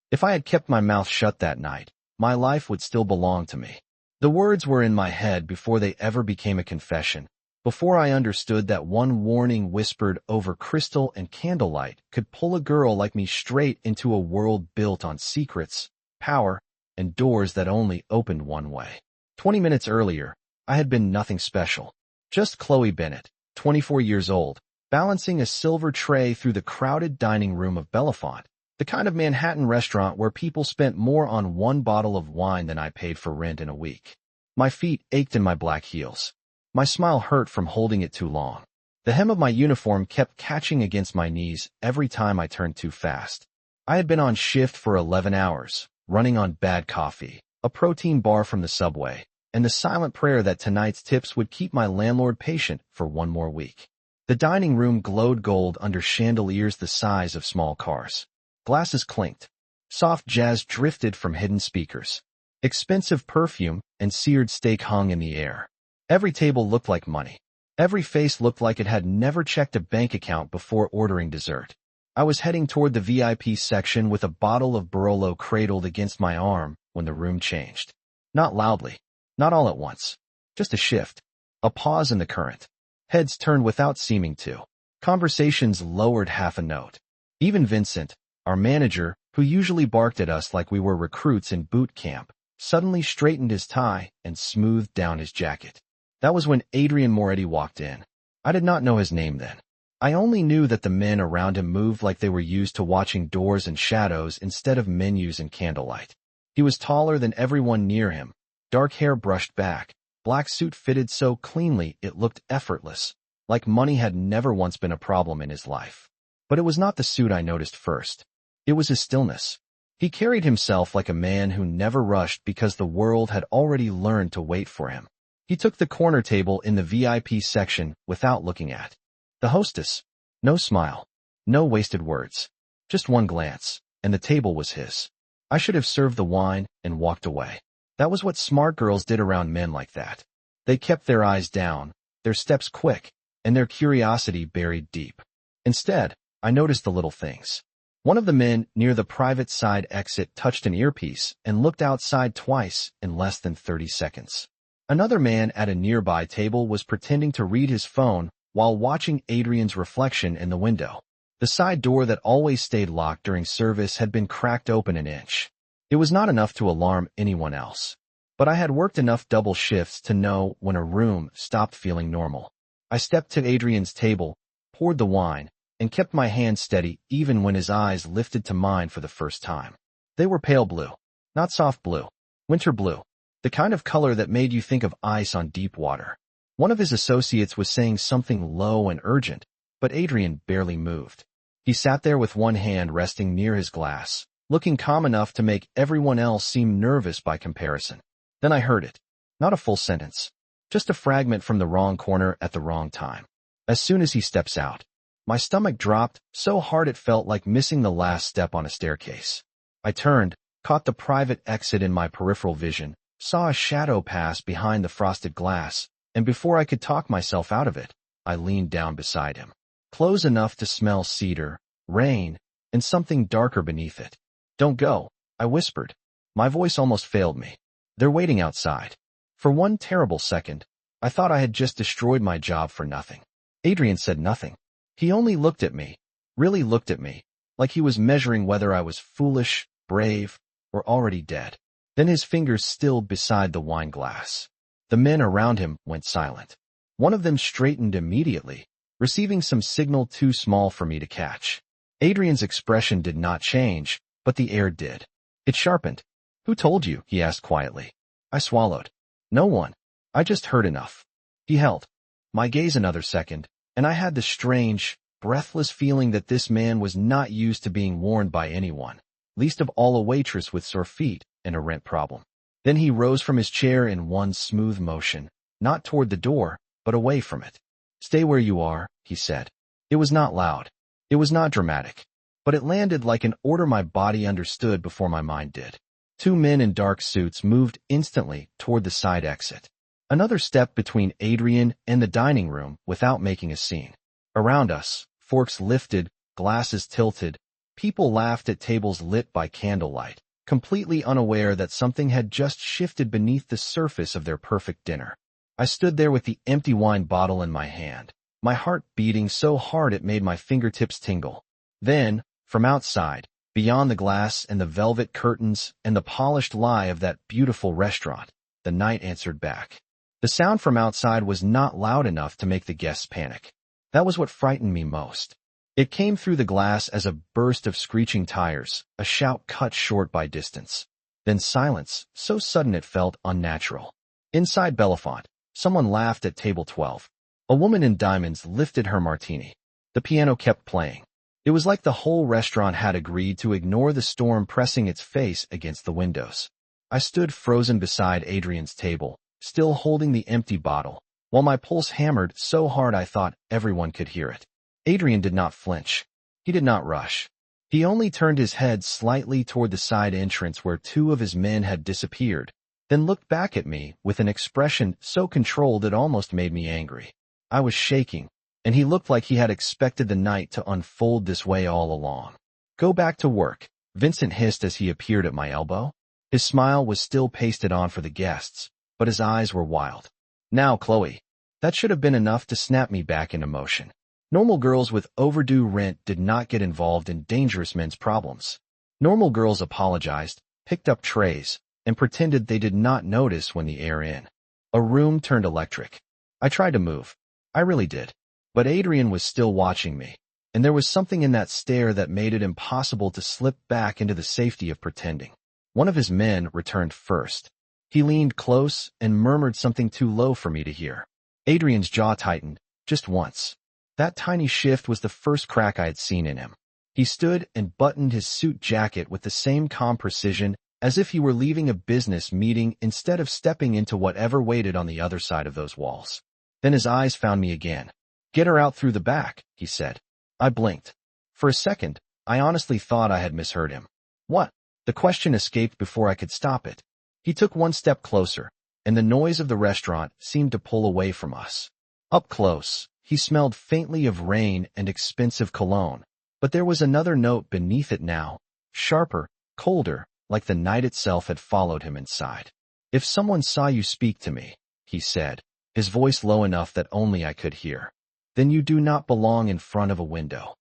If I had kept my mouth shut that night, my life would still belong to me. The words were in my head before they ever became a confession, before I understood that one warning whispered over crystal and candlelight could pull a girl like me straight into a world built on secrets, power, and doors that only opened one way. 20 minutes earlier, I had been nothing special. Just Chloe Bennett, 24 years old, balancing a silver tray through the crowded dining room of Bellefonte, the kind of Manhattan restaurant where people spent more on one bottle of wine than I paid for rent in a week. My feet ached in my black heels. My smile hurt from holding it too long. The hem of my uniform kept catching against my knees every time I turned too fast. I had been on shift for 11 hours, running on bad coffee, a protein bar from the subway, and the silent prayer that tonight's tips would keep my landlord patient for one more week. The dining room glowed gold under chandeliers the size of small cars. Glasses clinked. Soft jazz drifted from hidden speakers. Expensive perfume and seared steak hung in the air. Every table looked like money. Every face looked like it had never checked a bank account before ordering dessert. I was heading toward the VIP section with a bottle of Barolo cradled against my arm when the room changed. Not loudly. Not all at once. Just a shift. A pause in the current. Heads turned without seeming to. Conversations lowered half a note. Even Vincent, our manager, who usually barked at us like we were recruits in boot camp, suddenly straightened his tie and smoothed down his jacket. That was when Adrian Moretti walked in. I did not know his name then. I only knew that the men around him moved like they were used to watching doors and shadows instead of menus and candlelight. He was taller than everyone near him, dark hair brushed back, black suit fitted so cleanly it looked effortless, like money had never once been a problem in his life. But it was not the suit I noticed first. It was his stillness. He carried himself like a man who never rushed because the world had already learned to wait for him. He took the corner table in the VIP section without looking at the hostess. No smile. No wasted words. Just one glance, and the table was his. I should have served the wine and walked away. That was what smart girls did around men like that. They kept their eyes down, their steps quick, and their curiosity buried deep. Instead, I noticed the little things. One of the men near the private side exit touched an earpiece and looked outside twice in less than 30 seconds. Another man at a nearby table was pretending to read his phone while watching Adrian's reflection in the window. The side door that always stayed locked during service had been cracked open an inch. It was not enough to alarm anyone else, but I had worked enough double shifts to know when a room stopped feeling normal. I stepped to Adrian's table, poured the wine, and kept my hand steady even when his eyes lifted to mine for the first time. They were pale blue, not soft blue, winter blue, the kind of color that made you think of ice on deep water. One of his associates was saying something low and urgent, but Adrian barely moved. He sat there with one hand resting near his glass, looking calm enough to make everyone else seem nervous by comparison. Then I heard it. Not a full sentence. Just a fragment from the wrong corner at the wrong time. As soon as he steps out, my stomach dropped so hard it felt like missing the last step on a staircase. I turned, caught the private exit in my peripheral vision, saw a shadow pass behind the frosted glass, and before I could talk myself out of it, I leaned down beside him. Close enough to smell cedar, rain, and something darker beneath it. "Don't go," I whispered. My voice almost failed me. "They're waiting outside." For one terrible second, I thought I had just destroyed my job for nothing. Adrian said nothing. He only looked at me, really looked at me, like he was measuring whether I was foolish, brave, or already dead. Then his fingers stilled beside the wine glass. The men around him went silent. One of them straightened immediately, receiving some signal too small for me to catch. Adrian's expression did not change, but the air did. It sharpened. "Who told you?" he asked quietly. I swallowed. "No one. I just heard enough." He held my gaze another second, and I had the strange, breathless feeling that this man was not used to being warned by anyone, least of all a waitress with sore feet and a rent problem. Then he rose from his chair in one smooth motion, not toward the door, but away from it. "Stay where you are," he said. It was not loud. It was not dramatic, but it landed like an order my body understood before my mind did. Two men in dark suits moved instantly toward the side exit. Another step between Adrian and the dining room without making a scene. Around us, forks lifted, glasses tilted, People laughed at tables lit by candlelight, completely unaware that something had just shifted beneath the surface of their perfect dinner. I stood there with the empty wine bottle in my hand, my heart beating so hard it made my fingertips tingle. Then, from outside, beyond the glass and the velvet curtains and the polished lie of that beautiful restaurant, the night answered back. The sound from outside was not loud enough to make the guests panic. That was what frightened me most. It came through the glass as a burst of screeching tires, a shout cut short by distance. Then silence, so sudden it felt unnatural. Inside Bellefonte, someone laughed at table 12. A woman in diamonds lifted her martini. The piano kept playing. It was like the whole restaurant had agreed to ignore the storm pressing its face against the windows. I stood frozen beside Adrian's table, still holding the empty bottle, while my pulse hammered so hard I thought everyone could hear it. Adrian did not flinch. He did not rush. He only turned his head slightly toward the side entrance where two of his men had disappeared, then looked back at me with an expression so controlled it almost made me angry. I was shaking, and he looked like he had expected the night to unfold this way all along. "Go back to work," Vincent hissed as he appeared at my elbow. His smile was still pasted on for the guests, but his eyes were wild. "Now, Chloe." That should have been enough to snap me back into motion. Normal girls with overdue rent did not get involved in dangerous men's problems. Normal girls apologized, picked up trays, and pretended they did not notice when the air in a room turned electric. I tried to move. I really did. But Adrian was still watching me, and there was something in that stare that made it impossible to slip back into the safety of pretending. One of his men returned first. He leaned close and murmured something too low for me to hear. Adrian's jaw tightened, just once. That tiny shift was the first crack I had seen in him. He stood and buttoned his suit jacket with the same calm precision as if he were leaving a business meeting instead of stepping into whatever waited on the other side of those walls. Then his eyes found me again. "Get her out through the back," he said. I blinked. For a second, I honestly thought I had misheard him. "What?" The question escaped before I could stop it. He took one step closer, and the noise of the restaurant seemed to pull away from us. Up close, he smelled faintly of rain and expensive cologne, but there was another note beneath it now, sharper, colder, like the night itself had followed him inside. "If someone saw you speak to me," he said, his voice low enough that only I could hear, "then you do not belong in front of a window."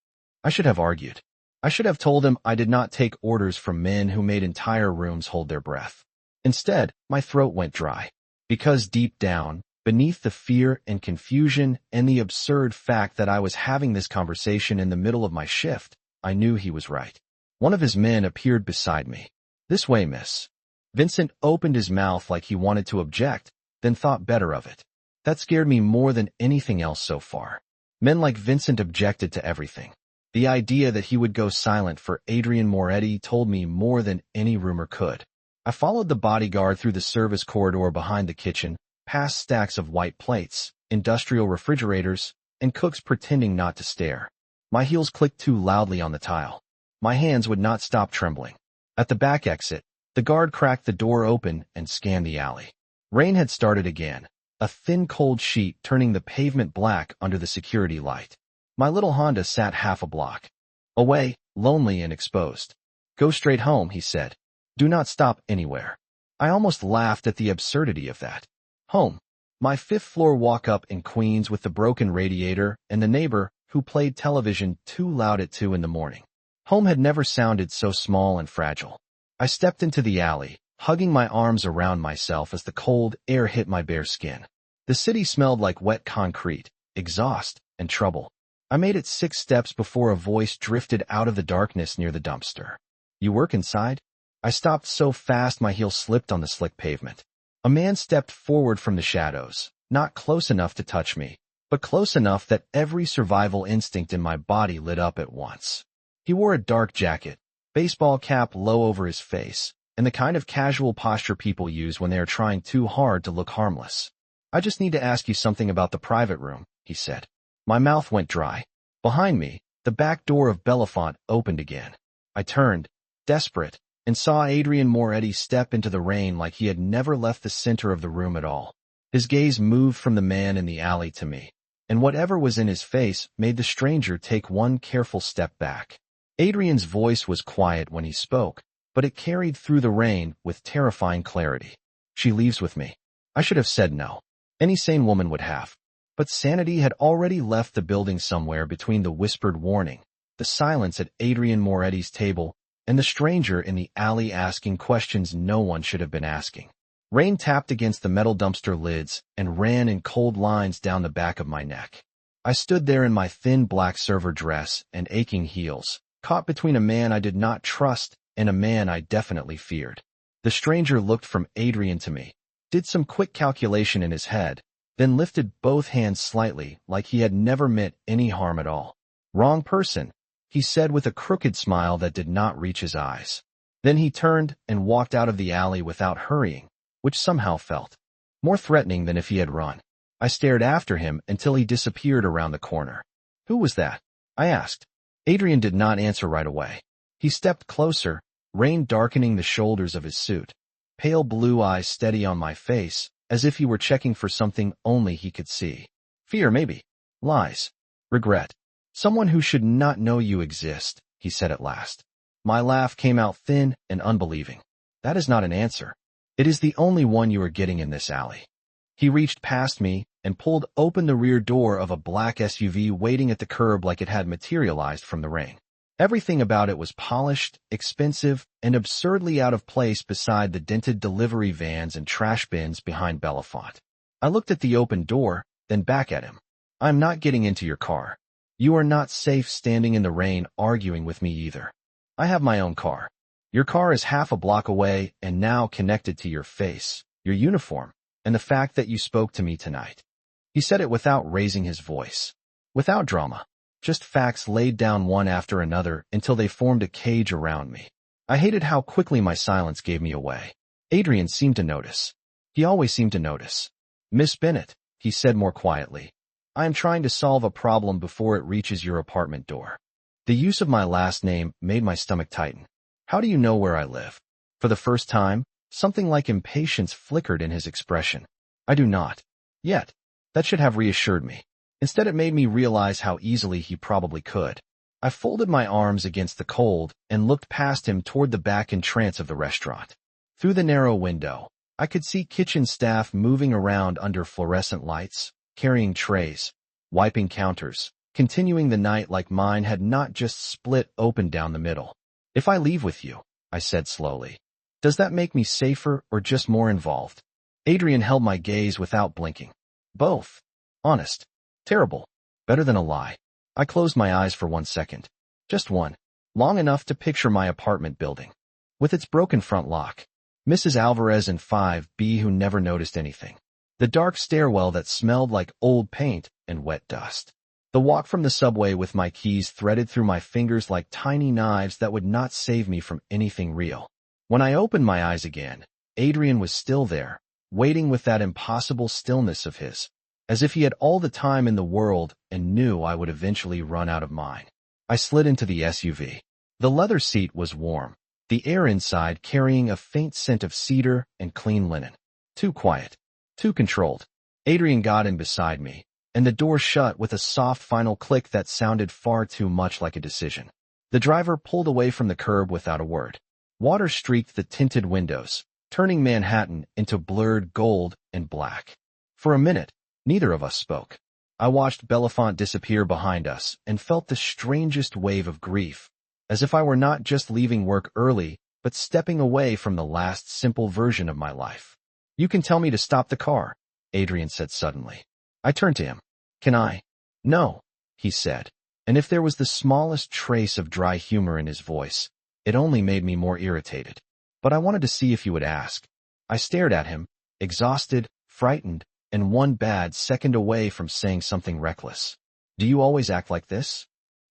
I should have argued. I should have told him I did not take orders from men who made entire rooms hold their breath. Instead, my throat went dry, because deep down, beneath the fear and confusion and the absurd fact that I was having this conversation in the middle of my shift, I knew he was right. One of his men appeared beside me. "This way, miss." Vincent opened his mouth like he wanted to object, then thought better of it. That scared me more than anything else so far. Men like Vincent objected to everything. The idea that he would go silent for Adrian Moretti told me more than any rumor could. I followed the bodyguard through the service corridor behind the kitchen, past stacks of white plates, industrial refrigerators, and cooks pretending not to stare. My heels clicked too loudly on the tile. My hands would not stop trembling. At the back exit, the guard cracked the door open and scanned the alley. Rain had started again, a thin cold sheet turning the pavement black under the security light. My little Honda sat half a block away, lonely and exposed. "Go straight home," he said. "Do not stop anywhere." I almost laughed at the absurdity of that. Home. My fifth-floor walk-up in Queens with the broken radiator and the neighbor who played television too loud at 2 in the morning. Home had never sounded so small and fragile. I stepped into the alley, hugging my arms around myself as the cold air hit my bare skin. The city smelled like wet concrete, exhaust, and trouble. I made it 6 steps before a voice drifted out of the darkness near the dumpster. "You work inside?" I stopped so fast my heel slipped on the slick pavement. A man stepped forward from the shadows, not close enough to touch me, but close enough that every survival instinct in my body lit up at once. He wore a dark jacket, baseball cap low over his face, and the kind of casual posture people use when they are trying too hard to look harmless. "I just need to ask you something about the private room," he said. My mouth went dry. Behind me, the back door of Bellefonte opened again. I turned, desperate, and saw Adrian Moretti step into the rain like he had never left the center of the room at all. His gaze moved from the man in the alley to me, and whatever was in his face made the stranger take one careful step back. Adrian's voice was quiet when he spoke, but it carried through the rain with terrifying clarity. She leaves with me. I should have said no. Any sane woman would have. But sanity had already left the building somewhere between the whispered warning, the silence at Adrian Moretti's table, and the stranger in the alley asking questions no one should have been asking. Rain tapped against the metal dumpster lids and ran in cold lines down the back of my neck. I stood there in my thin black server dress and aching heels, caught between a man I did not trust and a man I definitely feared. The stranger looked from Adrian to me, did some quick calculation in his head, then lifted both hands slightly like he had never meant any harm at all. "Wrong person," he said with a crooked smile that did not reach his eyes. Then he turned and walked out of the alley without hurrying, which somehow felt more threatening than if he had run. I stared after him until he disappeared around the corner. "Who was that?" I asked. Adrian did not answer right away. He stepped closer, rain darkening the shoulders of his suit, pale blue eyes steady on my face, as if he were checking for something only he could see. "Fear, maybe. Lies. Regret. Someone who should not know you exist," he said at last. My laugh came out thin and unbelieving. "That is not an answer. It is the only one you are getting in this alley." He reached past me and pulled open the rear door of a black SUV waiting at the curb like it had materialized from the rain. Everything about it was polished, expensive, and absurdly out of place beside the dented delivery vans and trash bins behind Bellefonte. I looked at the open door, then back at him. "I'm not getting into your car. You are not safe standing in the rain arguing with me either. I have my own car. Your car is half a block away and now connected to your face, your uniform, and the fact that you spoke to me tonight." He said it without raising his voice, without drama, just facts laid down one after another until they formed a cage around me. I hated how quickly my silence gave me away. Adrian seemed to notice. He always seemed to notice. "Miss Bennett," he said more quietly, "I am trying to solve a problem before it reaches your apartment door." The use of my last name made my stomach tighten. "How do you know where I live?" For the first time, something like impatience flickered in his expression. "I do not. Yet." That should have reassured me. Instead, it made me realize how easily he probably could. I folded my arms against the cold and looked past him toward the back entrance of the restaurant. Through the narrow window, I could see kitchen staff moving around under fluorescent lights, carrying trays, wiping counters, continuing the night like mine had not just split open down the middle. "If I leave with you," I said slowly, "does that make me safer or just more involved?" Adrian held my gaze without blinking. "Both. Honest. Terrible. Better than a lie." I closed my eyes for 1 second. Just one. Long enough to picture my apartment building. With its broken front lock. Mrs. Alvarez in 5B who never noticed anything. The dark stairwell that smelled like old paint and wet dust. The walk from the subway with my keys threaded through my fingers like tiny knives that would not save me from anything real. When I opened my eyes again, Adrian was still there, waiting with that impossible stillness of his, as if he had all the time in the world and knew I would eventually run out of mine. I slid into the SUV. The leather seat was warm, the air inside carrying a faint scent of cedar and clean linen. Too quiet, too controlled. Adrian got in beside me, and the door shut with a soft final click that sounded far too much like a decision. The driver pulled away from the curb without a word. Water streaked the tinted windows, turning Manhattan into blurred gold and black. For a minute, neither of us spoke. I watched Bellefonte disappear behind us and felt the strangest wave of grief, as if I were not just leaving work early, but stepping away from the last simple version of my life. "You can tell me to stop the car," Adrian said suddenly. I turned to him. "Can I?" "No," he said, and if there was the smallest trace of dry humor in his voice, it only made me more irritated. "But I wanted to see if you would ask." I stared at him, exhausted, frightened, and one bad second away from saying something reckless. "Do you always act like this?"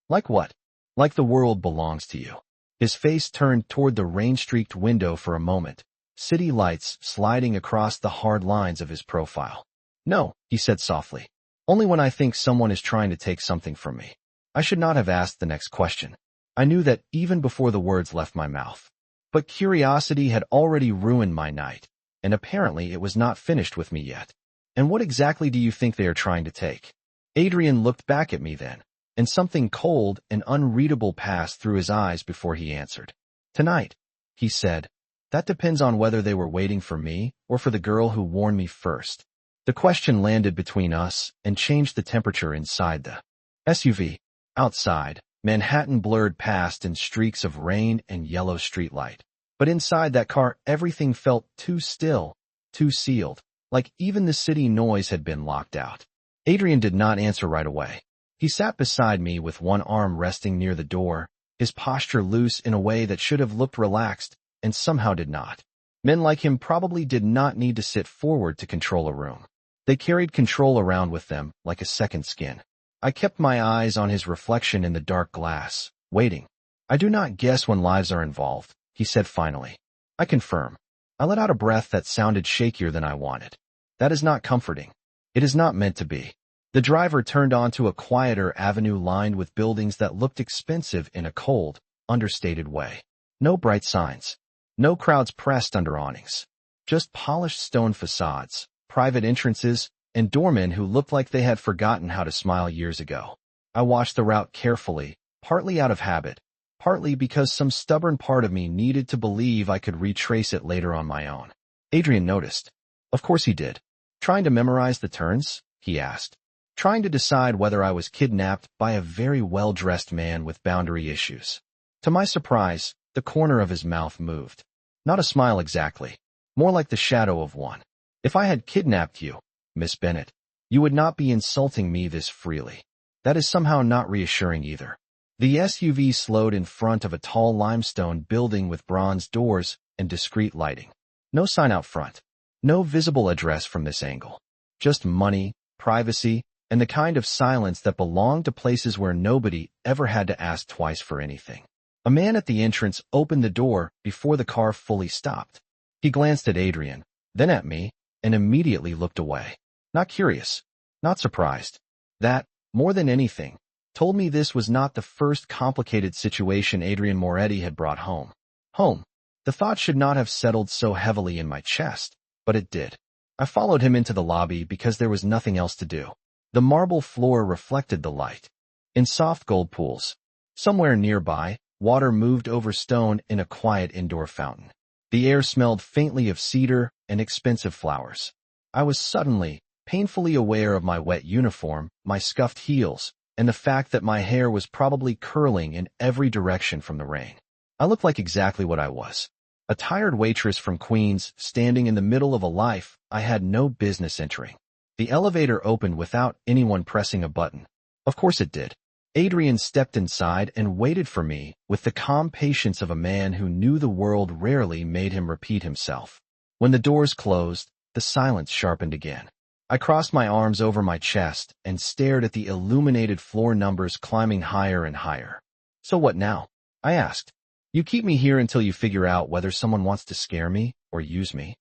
"Like what?" "Like the world belongs to you." His face turned toward the rain-streaked window for a moment, city lights sliding across the hard lines of his profile. "No," he said softly. "Only when I think someone is trying to take something from me." I should not have asked the next question. I knew that even before the words left my mouth. But curiosity had already ruined my night, and apparently it was not finished with me yet. "And what exactly do you think they are trying to take?" Adrian looked back at me then, and something cold and unreadable passed through his eyes before he answered. Tonight, he said. That depends on whether they were waiting for me or for the girl who warned me first. The question landed between us and changed the temperature inside the SUV. Outside, Manhattan blurred past in streaks of rain and yellow streetlight. But inside that car, everything felt too still, too sealed, like even the city noise had been locked out. Adrian did not answer right away. He sat beside me with one arm resting near the door, his posture loose in a way that should have looked relaxed and somehow did not. Men like him probably did not need to sit forward to control a room. They carried control around with them like a second skin. I kept my eyes on his reflection in the dark glass, waiting. I do not guess when lives are involved, he said finally. I confirm. I let out a breath that sounded shakier than I wanted. That is not comforting. It is not meant to be. The driver turned onto a quieter avenue lined with buildings that looked expensive in a cold, understated way. No bright signs. No crowds pressed under awnings. Just polished stone facades, private entrances, and doormen who looked like they had forgotten how to smile years ago. I watched the route carefully, partly out of habit, partly because some stubborn part of me needed to believe I could retrace it later on my own. Adrian noticed. Of course he did. Trying to memorize the turns? He asked. Trying to decide whether I was kidnapped by a very well-dressed man with boundary issues. To my surprise, the corner of his mouth moved. Not a smile exactly. More like the shadow of one. If I had kidnapped you, Miss Bennett, you would not be insulting me this freely. That is somehow not reassuring either. The SUV slowed in front of a tall limestone building with bronze doors and discreet lighting. No sign out front. No visible address from this angle. Just money, privacy, and the kind of silence that belonged to places where nobody ever had to ask twice for anything. A man at the entrance opened the door before the car fully stopped. He glanced at Adrian, then at me, and immediately looked away. Not curious, not surprised. That, more than anything, told me this was not the first complicated situation Adrian Moretti had brought home. Home. The thought should not have settled so heavily in my chest, but it did. I followed him into the lobby because there was nothing else to do. The marble floor reflected the light. In soft gold pools. Somewhere nearby, water moved over stone in a quiet indoor fountain. The air smelled faintly of cedar and expensive flowers. I was suddenly, painfully aware of my wet uniform, my scuffed heels, and the fact that my hair was probably curling in every direction from the rain. I looked like exactly what I was. A tired waitress from Queens standing in the middle of a life I had no business entering. The elevator opened without anyone pressing a button. Of course it did. Adrian stepped inside and waited for me with the calm patience of a man who knew the world rarely made him repeat himself. When the doors closed, the silence sharpened again. I crossed my arms over my chest and stared at the illuminated floor numbers climbing higher and higher. So what now? I asked. You keep me here until you figure out whether someone wants to scare me or use me?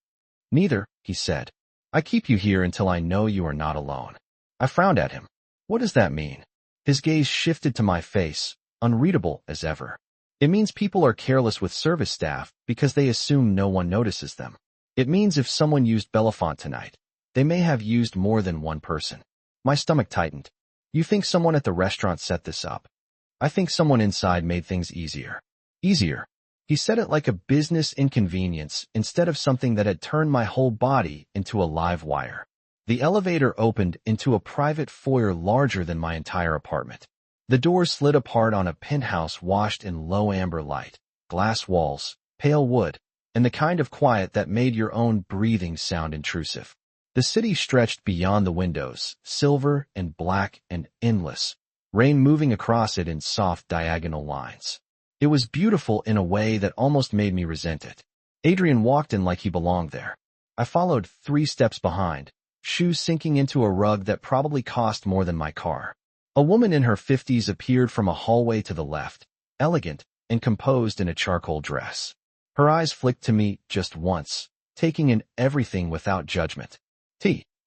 Neither, he said. I keep you here until I know you are not alone. I frowned at him. What does that mean? His gaze shifted to my face, unreadable as ever. It means people are careless with service staff because they assume no one notices them. It means if someone used Belafonte tonight, they may have used more than one person. My stomach tightened. You think someone at the restaurant set this up? I think someone inside made things easier. Easier. He said it like a business inconvenience instead of something that had turned my whole body into a live wire. The elevator opened into a private foyer larger than my entire apartment. The doors slid apart on a penthouse washed in low amber light, glass walls, pale wood, and the kind of quiet that made your own breathing sound intrusive. The city stretched beyond the windows, silver and black and endless, rain moving across it in soft diagonal lines. It was beautiful in a way that almost made me resent it. Adrian walked in like he belonged there. I followed 3 steps behind, shoes sinking into a rug that probably cost more than my car. A woman in her 50s appeared from a hallway to the left, elegant and composed in a charcoal dress. Her eyes flicked to me just once, taking in everything without judgment.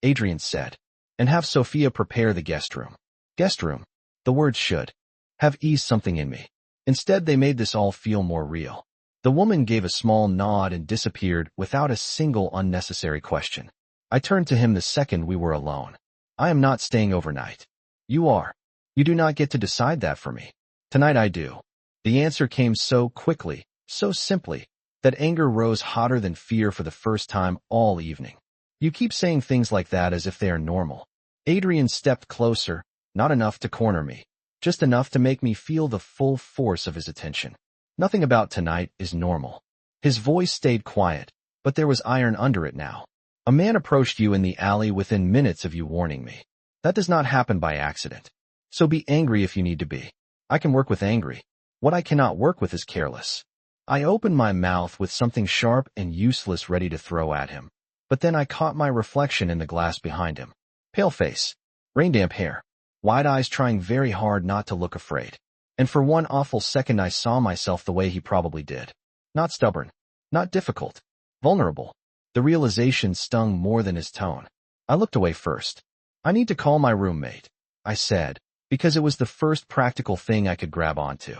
Adrian said, and have Sophia prepare the guest room. Guest room. The word should have eased something in me. Instead, they made this all feel more real. The woman gave a small nod and disappeared without a single unnecessary question. I turned to him the second we were alone. I am not staying overnight. You are. You do not get to decide that for me. Tonight I do. The answer came so quickly, so simply, that anger rose hotter than fear for the first time all evening. You keep saying things like that as if they are normal. Adrian stepped closer, not enough to corner me, just enough to make me feel the full force of his attention. Nothing about tonight is normal. His voice stayed quiet, but there was iron under it now. A man approached you in the alley within minutes of you warning me. That does not happen by accident. So be angry if you need to be. I can work with angry. What I cannot work with is careless. I opened my mouth with something sharp and useless ready to throw at him, but then I caught my reflection in the glass behind him. Pale face, rain-damp hair, wide eyes trying very hard not to look afraid. And for one awful second I saw myself the way he probably did. Not stubborn, not difficult, vulnerable. The realization stung more than his tone. I looked away first. I need to call my roommate, I said, because it was the first practical thing I could grab onto.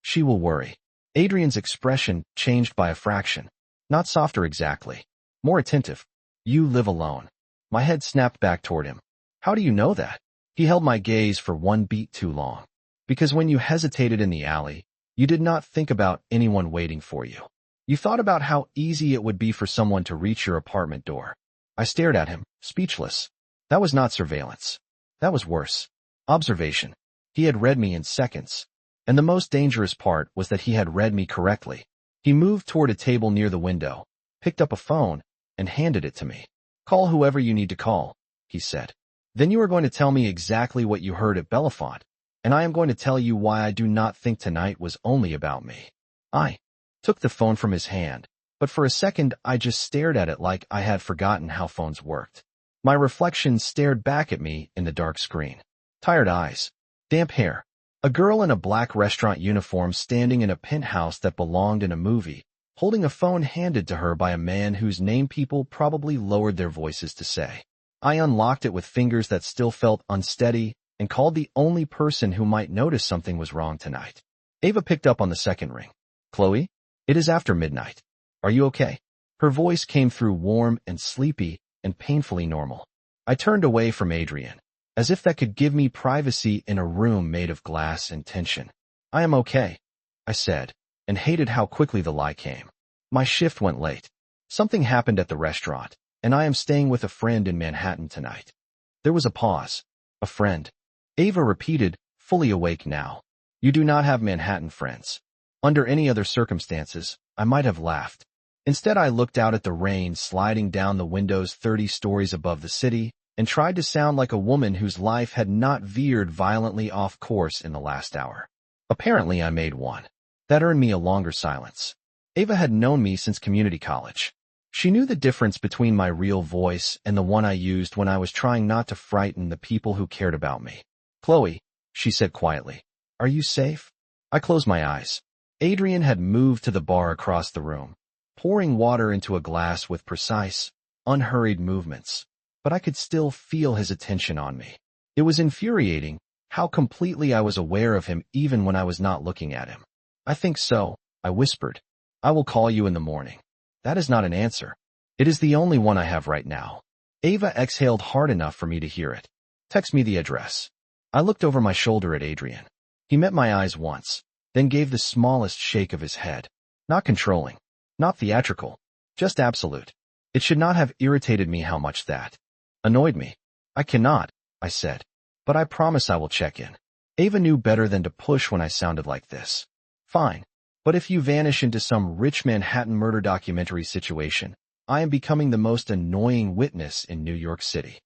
She will worry. Adrian's expression changed by a fraction. Not softer exactly. More attentive. You live alone. My head snapped back toward him. How do you know that? He held my gaze for one beat too long. Because when you hesitated in the alley, you did not think about anyone waiting for you. You thought about how easy it would be for someone to reach your apartment door. I stared at him, speechless. That was not surveillance. That was worse. Observation. He had read me in seconds. And the most dangerous part was that he had read me correctly. He moved toward a table near the window, picked up a phone, and handed it to me. Call whoever you need to call, he said. Then you are going to tell me exactly what you heard at Bellefonte, and I am going to tell you why I do not think tonight was only about me. I took the phone from his hand, but for a second I just stared at it like I had forgotten how phones worked. My reflection stared back at me in the dark screen. Tired eyes, damp hair, a girl in a black restaurant uniform standing in a penthouse that belonged in a movie, holding a phone handed to her by a man whose name people probably lowered their voices to say. I unlocked it with fingers that still felt unsteady and called the only person who might notice something was wrong tonight. Ava picked up on the second ring. Chloe, it is after midnight. Are you okay? Her voice came through warm and sleepy and painfully normal. I turned away from Adrian, as if that could give me privacy in a room made of glass and tension. I am okay, I said, and hated how quickly the lie came. My shift went late. Something happened at the restaurant, and I am staying with a friend in Manhattan tonight. There was a pause. A friend. Ava repeated, fully awake now. You do not have Manhattan friends. Under any other circumstances, I might have laughed. Instead, I looked out at the rain sliding down the windows 30 stories above the city and tried to sound like a woman whose life had not veered violently off course in the last hour. Apparently, I made one. That earned me a longer silence. Ava had known me since community college. She knew the difference between my real voice and the one I used when I was trying not to frighten the people who cared about me. Chloe, she said quietly, are you safe? I closed my eyes. Adrian had moved to the bar across the room, pouring water into a glass with precise, unhurried movements, but I could still feel his attention on me. It was infuriating how completely I was aware of him even when I was not looking at him. I think so, I whispered. I will call you in the morning. That is not an answer. It is the only one I have right now. Ava exhaled hard enough for me to hear it. Text me the address. I looked over my shoulder at Adrian. He met my eyes once, then gave the smallest shake of his head. Not controlling, not theatrical, just absolute. It should not have irritated me how much that annoyed me. I cannot, I said, but I promise I will check in. Ava knew better than to push when I sounded like this. Fine. But if you vanish into some rich Manhattan murder documentary situation, I am becoming the most annoying witness in New York City.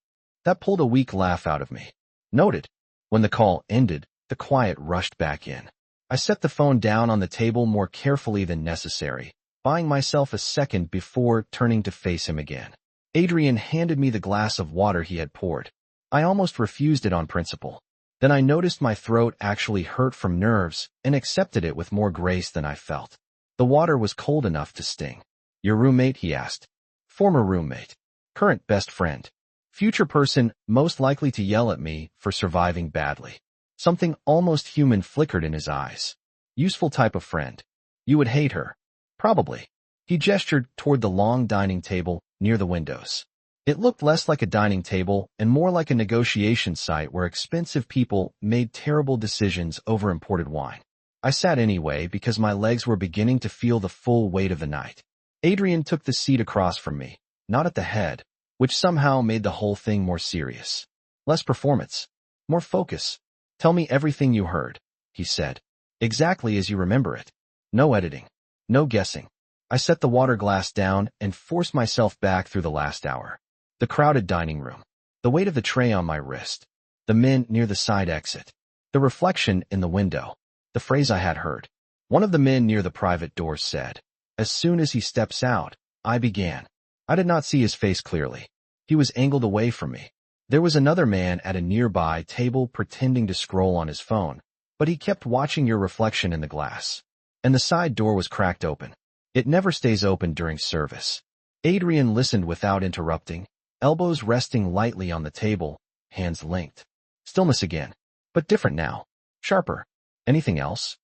That pulled a weak laugh out of me. Noted. When the call ended, the quiet rushed back in. I set the phone down on the table more carefully than necessary, buying myself a second before turning to face him again. Adrian handed me the glass of water he had poured. I almost refused it on principle. Then I noticed my throat actually hurt from nerves and accepted it with more grace than I felt. The water was cold enough to sting. Your roommate, he asked. Former roommate. Current best friend. Future person most likely to yell at me for surviving badly. Something almost human flickered in his eyes. Useful type of friend. You would hate her. Probably. He gestured toward the long dining table near the windows. It looked less like a dining table and more like a negotiation site where expensive people made terrible decisions over imported wine. I sat anyway because my legs were beginning to feel the full weight of the night. Adrian took the seat across from me, not at the head, which somehow made the whole thing more serious. Less performance. More focus. Tell me everything you heard, he said. Exactly as you remember it. No editing. No guessing. I set the water glass down and forced myself back through the last hour. The crowded dining room. The weight of the tray on my wrist. The men near the side exit. The reflection in the window. The phrase I had heard. One of the men near the private door said, "As soon as he steps out," I began. I did not see his face clearly. He was angled away from me. There was another man at a nearby table pretending to scroll on his phone, but he kept watching your reflection in the glass. And the side door was cracked open. It never stays open during service. Adrian listened without interrupting, elbows resting lightly on the table, hands linked. Stillness again, but different now. Sharper. Anything else?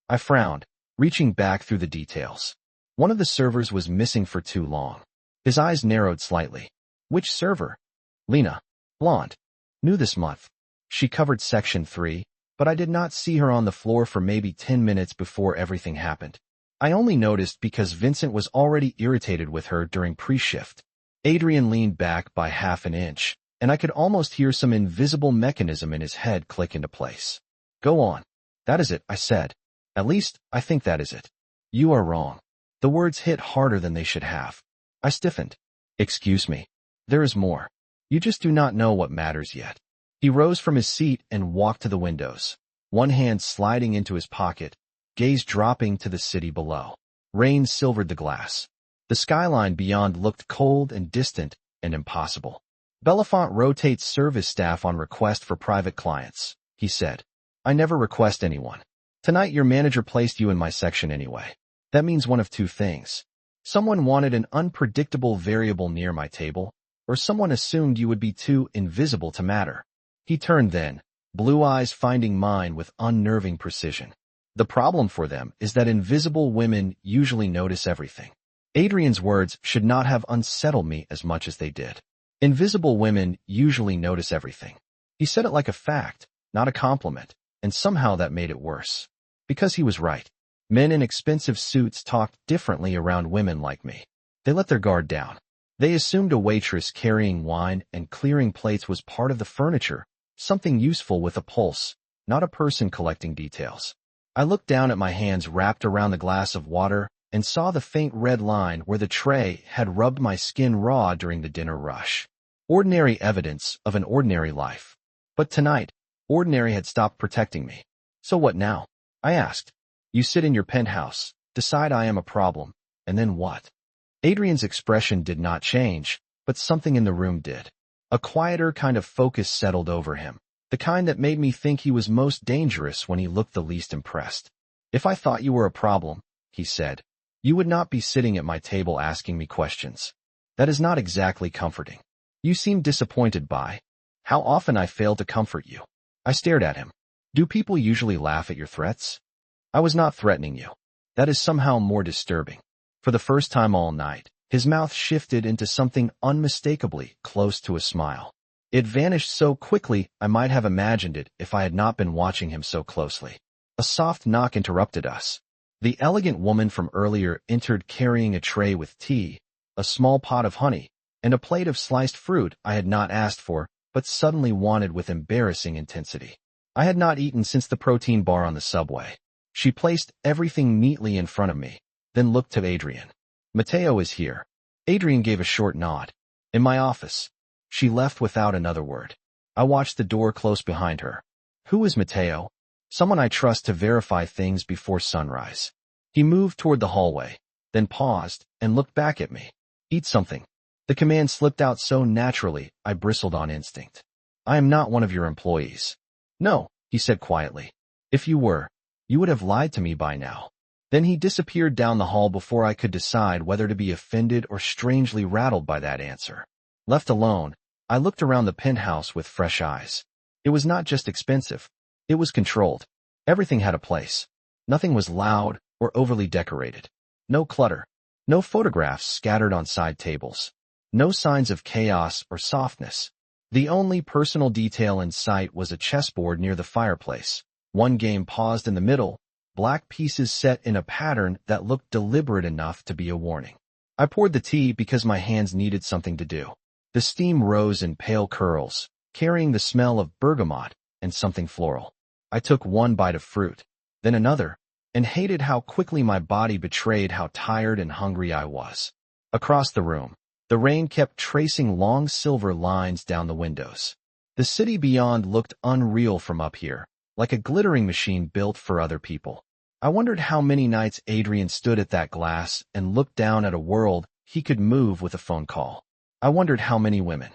I frowned, reaching back through the details. One of the servers was missing for too long. His eyes narrowed slightly. Which server? Lena. Blonde. New this month. She covered section 3, but I did not see her on the floor for maybe 10 minutes before everything happened. I only noticed because Vincent was already irritated with her during pre-shift. Adrian leaned back by half an inch, and I could almost hear some invisible mechanism in his head click into place. Go on. That is it, I said. At least, I think that is it. You are wrong. The words hit harder than they should have. I stiffened. Excuse me. There is more. You just do not know what matters yet. He rose from his seat and walked to the windows, one hand sliding into his pocket, gaze dropping to the city below. Rain silvered the glass. The skyline beyond looked cold and distant and impossible. Bellefonte rotates service staff on request for private clients, he said. I never request anyone. Tonight your manager placed you in my section anyway. That means one of two things. Someone wanted an unpredictable variable near my table, or someone assumed you would be too invisible to matter. He turned then, blue eyes finding mine with unnerving precision. The problem for them is that invisible women usually notice everything. Adrian's words should not have unsettled me as much as they did. Invisible women usually notice everything. He said it like a fact, not a compliment, and somehow that made it worse. Because he was right. Men in expensive suits talked differently around women like me. They let their guard down. They assumed a waitress carrying wine and clearing plates was part of the furniture, something useful with a pulse, not a person collecting details. I looked down at my hands wrapped around the glass of water and saw the faint red line where the tray had rubbed my skin raw during the dinner rush. Ordinary evidence of an ordinary life. But tonight, ordinary had stopped protecting me. So what now? I asked. You sit in your penthouse, decide I am a problem, and then what? Adrian's expression did not change, but something in the room did. A quieter kind of focus settled over him, the kind that made me think he was most dangerous when he looked the least impressed. If I thought you were a problem, he said, you would not be sitting at my table asking me questions. That is not exactly comforting. You seem disappointed by how often I fail to comfort you. I stared at him. Do people usually laugh at your threats? I was not threatening you. That is somehow more disturbing. For the first time all night, his mouth shifted into something unmistakably close to a smile. It vanished so quickly I might have imagined it if I had not been watching him so closely. A soft knock interrupted us. The elegant woman from earlier entered carrying a tray with tea, a small pot of honey, and a plate of sliced fruit I had not asked for, but suddenly wanted with embarrassing intensity. I had not eaten since the protein bar on the subway. She placed everything neatly in front of me, then looked to Adrian. Mateo is here. Adrian gave a short nod. In my office. She left without another word. I watched the door close behind her. Who is Mateo? Someone I trust to verify things before sunrise. He moved toward the hallway, then paused and looked back at me. Eat something. The command slipped out so naturally, I bristled on instinct. I am not one of your employees. No, he said quietly. If you were, you would have lied to me by now. Then he disappeared down the hall before I could decide whether to be offended or strangely rattled by that answer. Left alone, I looked around the penthouse with fresh eyes. It was not just expensive. It was controlled. Everything had a place. Nothing was loud or overly decorated. No clutter. No photographs scattered on side tables. No signs of chaos or softness. The only personal detail in sight was a chessboard near the fireplace. One game paused in the middle, black pieces set in a pattern that looked deliberate enough to be a warning. I poured the tea because my hands needed something to do. The steam rose in pale curls, carrying the smell of bergamot and something floral. I took one bite of fruit, then another, and hated how quickly my body betrayed how tired and hungry I was. Across the room, the rain kept tracing long silver lines down the windows. The city beyond looked unreal from up here, like a glittering machine built for other people. I wondered how many nights Adrian stood at that glass and looked down at a world he could move with a phone call. I wondered how many women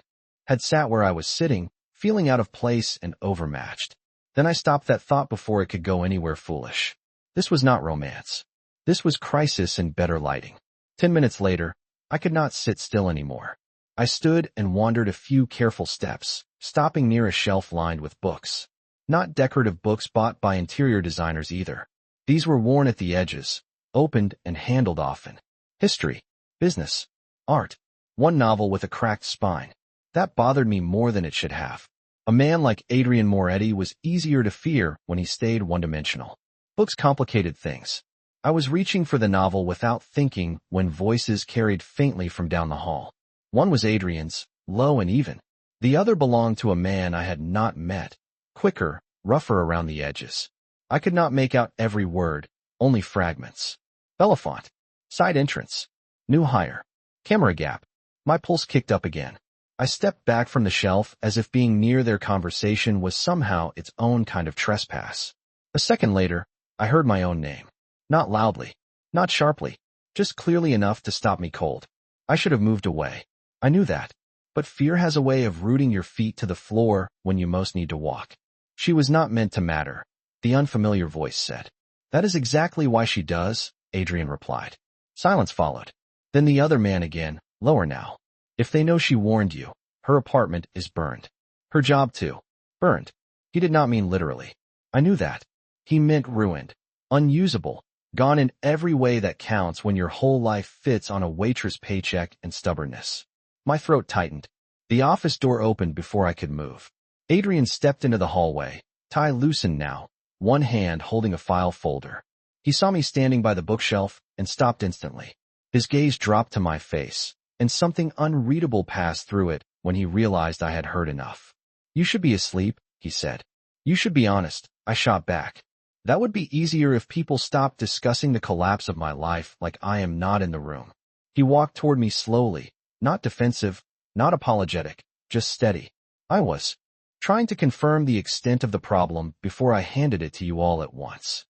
had sat where I was sitting, feeling out of place and overmatched. Then I stopped that thought before it could go anywhere foolish. This was not romance. This was crisis and better lighting. 10 minutes later, I could not sit still anymore. I stood and wandered a few careful steps, stopping near a shelf lined with books. Not decorative books bought by interior designers either. These were worn at the edges, opened and handled often. History, business, art. One novel with a cracked spine. That bothered me more than it should have. A man like Adrian Moretti was easier to fear when he stayed one-dimensional. Books complicated things. I was reaching for the novel without thinking when voices carried faintly from down the hall. One was Adrian's, low and even. The other belonged to a man I had not met, quicker, rougher around the edges. I could not make out every word, only fragments. Belafonte. Side entrance. New hire. Camera gap. My pulse kicked up again. I stepped back from the shelf as if being near their conversation was somehow its own kind of trespass. A second later, I heard my own name. Not loudly, not sharply, just clearly enough to stop me cold. I should have moved away. I knew that. But fear has a way of rooting your feet to the floor when you most need to walk. She was not meant to matter, the unfamiliar voice said. That is exactly why she does, Adrian replied. Silence followed. Then the other man again, lower now. If they know she warned you, her apartment is burned. Her job too. Burned. He did not mean literally. I knew that. He meant ruined. Unusable. Gone in every way that counts when your whole life fits on a waitress paycheck and stubbornness. My throat tightened. The office door opened before I could move. Adrian stepped into the hallway, tie loosened now, one hand holding a file folder. He saw me standing by the bookshelf and stopped instantly. His gaze dropped to my face, and something unreadable passed through it when he realized I had heard enough. You should be asleep, he said. You should be honest, I shot back. That would be easier if people stopped discussing the collapse of my life like I am not in the room. He walked toward me slowly, not defensive, not apologetic, just steady. I was trying to confirm the extent of the problem before I handed it to you all at once.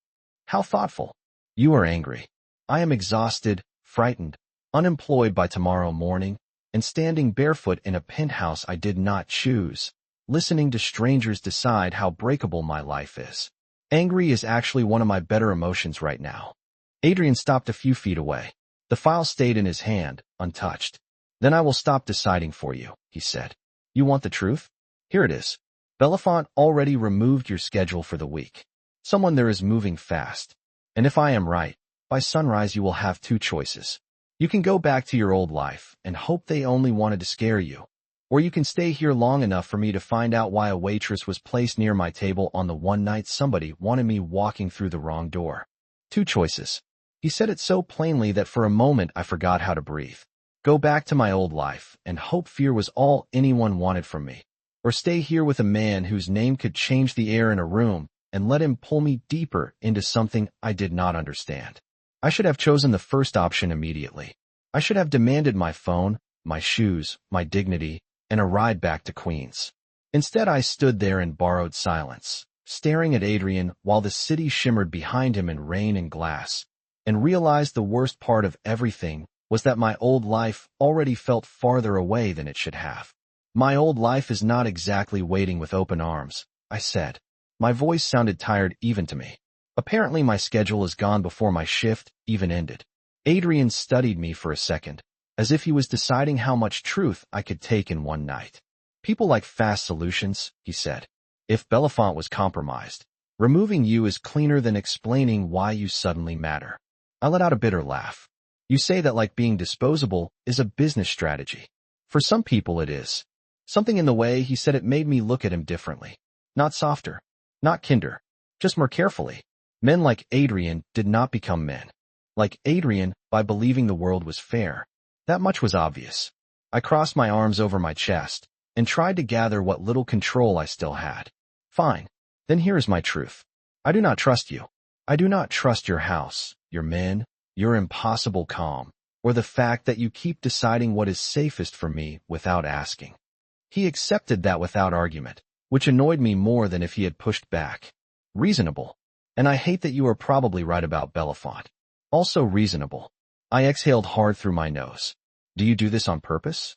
How thoughtful. You are angry. I am exhausted, frightened, unemployed by tomorrow morning, and standing barefoot in a penthouse I did not choose, listening to strangers decide how breakable my life is. Angry is actually one of my better emotions right now. Adrian stopped a few feet away. The file stayed in his hand, untouched. Then I will stop deciding for you, he said. You want the truth? Here it is. Belafonte already removed your schedule for the week. Someone there is moving fast. And if I am right, by sunrise you will have two choices. You can go back to your old life and hope they only wanted to scare you. Or you can stay here long enough for me to find out why a waitress was placed near my table on the one night somebody wanted me walking through the wrong door. Two choices. He said it so plainly that for a moment I forgot how to breathe. Go back to my old life and hope fear was all anyone wanted from me. Or stay here with a man whose name could change the air in a room and let him pull me deeper into something I did not understand. I should have chosen the first option immediately. I should have demanded my phone, my shoes, my dignity, and a ride back to Queens. Instead, I stood there in borrowed silence, staring at Adrian while the city shimmered behind him in rain and glass, and realized the worst part of everything was that my old life already felt farther away than it should have. My old life is not exactly waiting with open arms, I said. My voice sounded tired even to me. Apparently my schedule is gone before my shift even ended. Adrian studied me for a second, as if he was deciding how much truth I could take in one night. People like fast solutions, he said. If Belafonte was compromised, removing you is cleaner than explaining why you suddenly matter. I let out a bitter laugh. You say that like being disposable is a business strategy. For some people it is. Something in the way he said it made me look at him differently. Not softer, not kinder, just more carefully. Men like Adrian did not become men. Like Adrian, by believing the world was fair. That much was obvious. I crossed my arms over my chest and tried to gather what little control I still had. Fine. Then here is my truth. I do not trust you. I do not trust your house, your men, your impossible calm, or the fact that you keep deciding what is safest for me without asking. He accepted that without argument, which annoyed me more than if he had pushed back. Reasonable. And I hate that you are probably right about Belafonte. Also reasonable. I exhaled hard through my nose. Do you do this on purpose?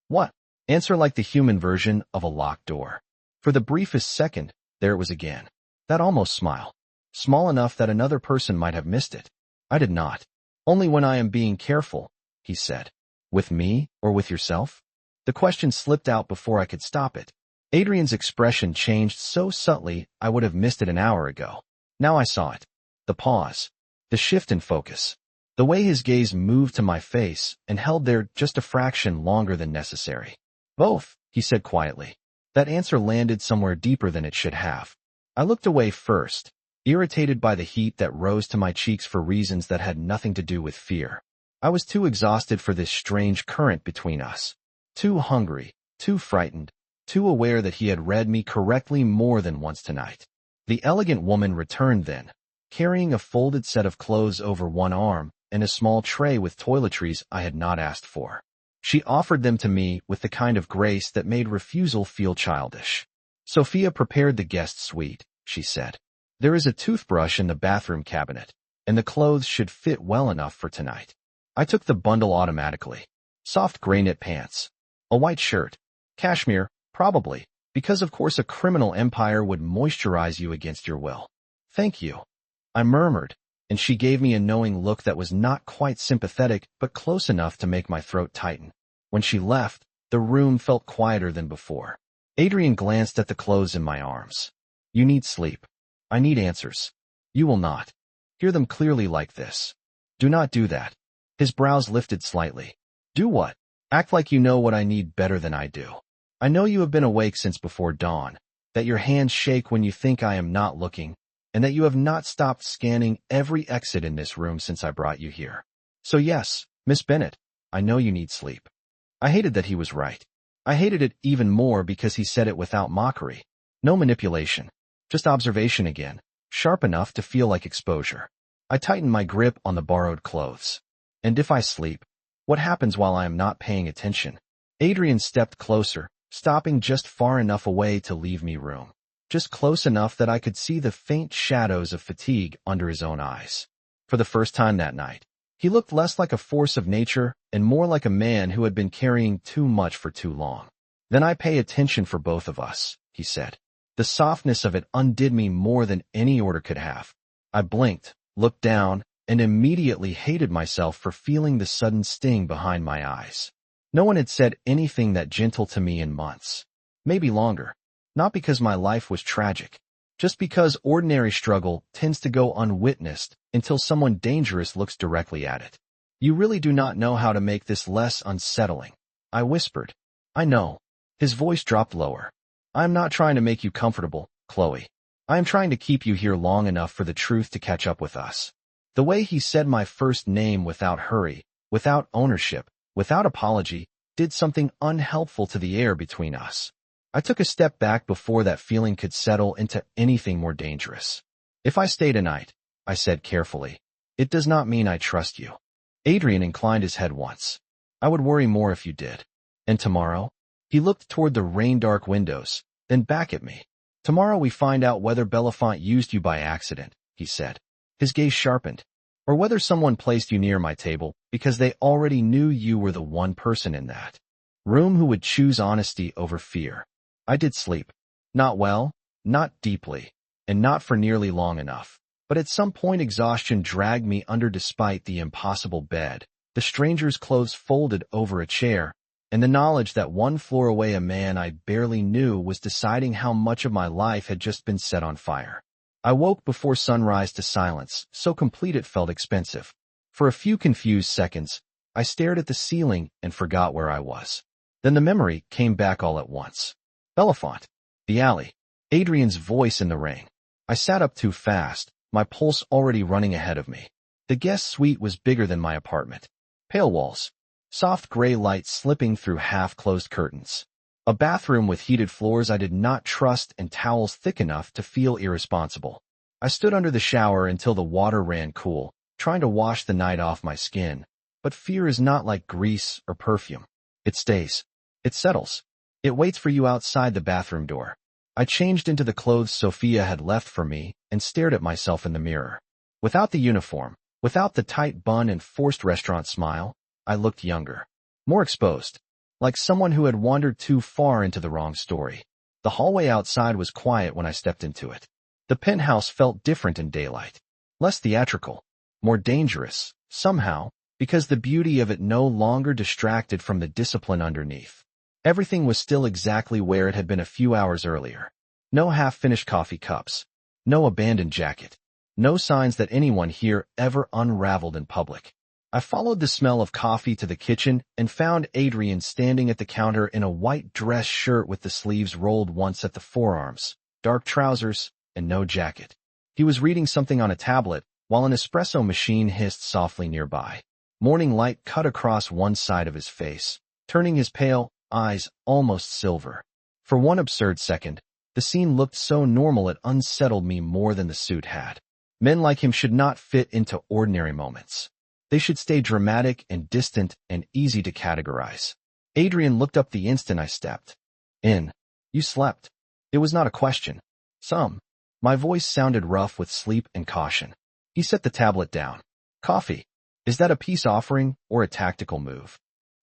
What? Answer like the human version of a locked door. For the briefest second, there it was again. That almost smile. Small enough that another person might have missed it. I did not. Only when I am being careful, he said. With me or with yourself? The question slipped out before I could stop it. Adrian's expression changed so subtly I would have missed it an hour ago. Now I saw it. The pause. The shift in focus. The way his gaze moved to my face and held there just a fraction longer than necessary. Both, he said quietly. That answer landed somewhere deeper than it should have. I looked away first, irritated by the heat that rose to my cheeks for reasons that had nothing to do with fear. I was too exhausted for this strange current between us. Too hungry, too frightened, too aware that he had read me correctly more than once tonight. The elegant woman returned then, carrying a folded set of clothes over one arm and a small tray with toiletries I had not asked for. She offered them to me with the kind of grace that made refusal feel childish. Sophia prepared the guest suite, she said. There is a toothbrush in the bathroom cabinet, and the clothes should fit well enough for tonight. I took the bundle automatically. Soft gray knit pants. A white shirt. Cashmere, probably, because of course a criminal empire would moisturize you against your will. Thank you. I murmured, and she gave me a knowing look that was not quite sympathetic but close enough to make my throat tighten. When she left, the room felt quieter than before. Adrian glanced at the clothes in my arms. You need sleep. I need answers. You will not. Hear them clearly like this. Do not do that. His brows lifted slightly. Do what? Act like you know what I need better than I do. I know you have been awake since before dawn, that your hands shake when you think I am not looking, and that you have not stopped scanning every exit in this room since I brought you here. So yes, Miss Bennet, I know you need sleep. I hated that he was right. I hated it even more because he said it without mockery. No manipulation. Just observation again, sharp enough to feel like exposure. I tightened my grip on the borrowed clothes. And if I sleep, what happens while I am not paying attention? Adrian stepped closer, stopping just far enough away to leave me room. Just close enough that I could see the faint shadows of fatigue under his own eyes. For the first time that night, he looked less like a force of nature and more like a man who had been carrying too much for too long. Then I pay attention for both of us, he said. The softness of it undid me more than any order could have. I blinked, looked down, and immediately hated myself for feeling the sudden sting behind my eyes. No one had said anything that gentle to me in months. Maybe longer. Not because my life was tragic. Just because ordinary struggle tends to go unwitnessed until someone dangerous looks directly at it. You really do not know how to make this less unsettling. I whispered. I know. His voice dropped lower. I am not trying to make you comfortable, Chloe. I am trying to keep you here long enough for the truth to catch up with us. The way he said my first name without hurry, without ownership, without apology, did something unhelpful to the air between us. I took a step back before that feeling could settle into anything more dangerous. If I stay tonight, I said carefully, it does not mean I trust you. Adrian inclined his head once. I would worry more if you did. And tomorrow? He looked toward the rain-dark windows, then back at me. Tomorrow we find out whether Belafonte used you by accident, he said. His gaze sharpened. Or whether someone placed you near my table because they already knew you were the one person in that room who would choose honesty over fear. I did sleep. Not well, not deeply, and not for nearly long enough. But at some point exhaustion dragged me under despite the impossible bed, the stranger's clothes folded over a chair, and the knowledge that one floor away a man I barely knew was deciding how much of my life had just been set on fire. I woke before sunrise to silence, so complete it felt expensive. For a few confused seconds, I stared at the ceiling and forgot where I was. Then the memory came back all at once. Bellefonte. The alley. Adrian's voice in the rain. I sat up too fast, my pulse already running ahead of me. The guest suite was bigger than my apartment. Pale walls. Soft gray light slipping through half-closed curtains. A bathroom with heated floors I did not trust and towels thick enough to feel irresponsible. I stood under the shower until the water ran cool, trying to wash the night off my skin. But fear is not like grease or perfume. It stays. It settles. It waits for you outside the bathroom door. I changed into the clothes Sophia had left for me and stared at myself in the mirror. Without the uniform, without the tight bun and forced restaurant smile, I looked younger. More exposed. Like someone who had wandered too far into the wrong story. The hallway outside was quiet when I stepped into it. The penthouse felt different in daylight. Less theatrical. More dangerous, somehow, because the beauty of it no longer distracted from the discipline underneath. Everything was still exactly where it had been a few hours earlier. No half-finished coffee cups. No abandoned jacket. No signs that anyone here ever unraveled in public. I followed the smell of coffee to the kitchen and found Adrian standing at the counter in a white dress shirt with the sleeves rolled once at the forearms, dark trousers, and no jacket. He was reading something on a tablet, while an espresso machine hissed softly nearby. Morning light cut across one side of his face, turning his pale eyes almost silver. For one absurd second, the scene looked so normal it unsettled me more than the suit had. Men like him should not fit into ordinary moments. They should stay dramatic and distant and easy to categorize. Adrian looked up the instant I stepped in. You slept. It was not a question. Some. My voice sounded rough with sleep and caution. He set the tablet down. Coffee. Is that a peace offering or a tactical move?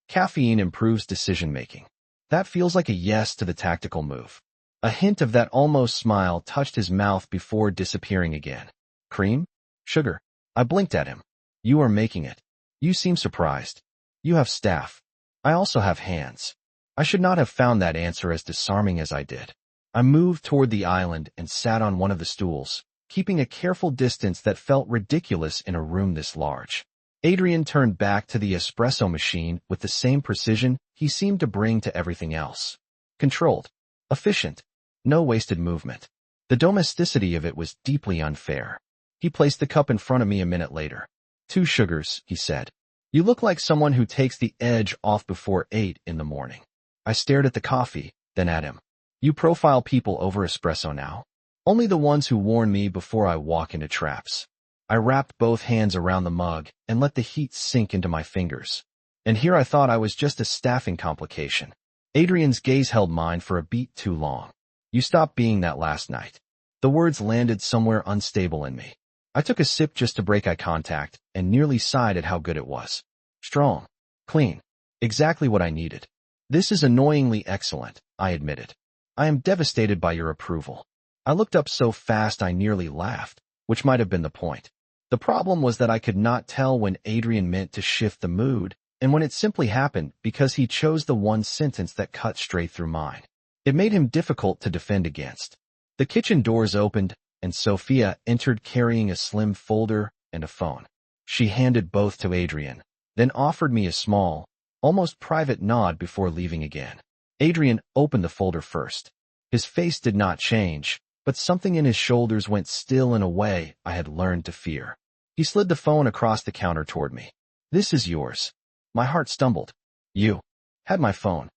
Caffeine improves decision-making. That feels like a yes to the tactical move. A hint of that almost smile touched his mouth before disappearing again. Cream? Sugar? I blinked at him. You are making it. You seem surprised. You have staff. I also have hands. I should not have found that answer as disarming as I did. I moved toward the island and sat on one of the stools, keeping a careful distance that felt ridiculous in a room this large. Adrian turned back to the espresso machine with the same precision he seemed to bring to everything else. Controlled. Efficient. No wasted movement. The domesticity of it was deeply unfair. He placed the cup in front of me a minute later. 2 sugars, he said. You look like someone who takes the edge off before 8 in the morning. I stared at the coffee, then at him. You profile people over espresso now? Only the ones who warn me before I walk into traps. I wrapped both hands around the mug and let the heat sink into my fingers. And here I thought I was just a staffing complication. Adrian's gaze held mine for a beat too long. You stopped being that last night. The words landed somewhere unstable in me. I took a sip just to break eye contact and nearly sighed at how good it was. Strong. Clean. Exactly what I needed. This is annoyingly excellent, I admitted. I am devastated by your approval. I looked up so fast I nearly laughed, which might have been the point. The problem was that I could not tell when Adrian meant to shift the mood and when it simply happened because he chose the one sentence that cut straight through mine. It made him difficult to defend against. The kitchen doors opened, and Sophia entered carrying a slim folder and a phone. She handed both to Adrian, then offered me a small, almost private nod before leaving again. Adrian opened the folder first. His face did not change, but something in his shoulders went still in a way I had learned to fear. He slid the phone across the counter toward me. This is yours. My heart stumbled. You had my phone.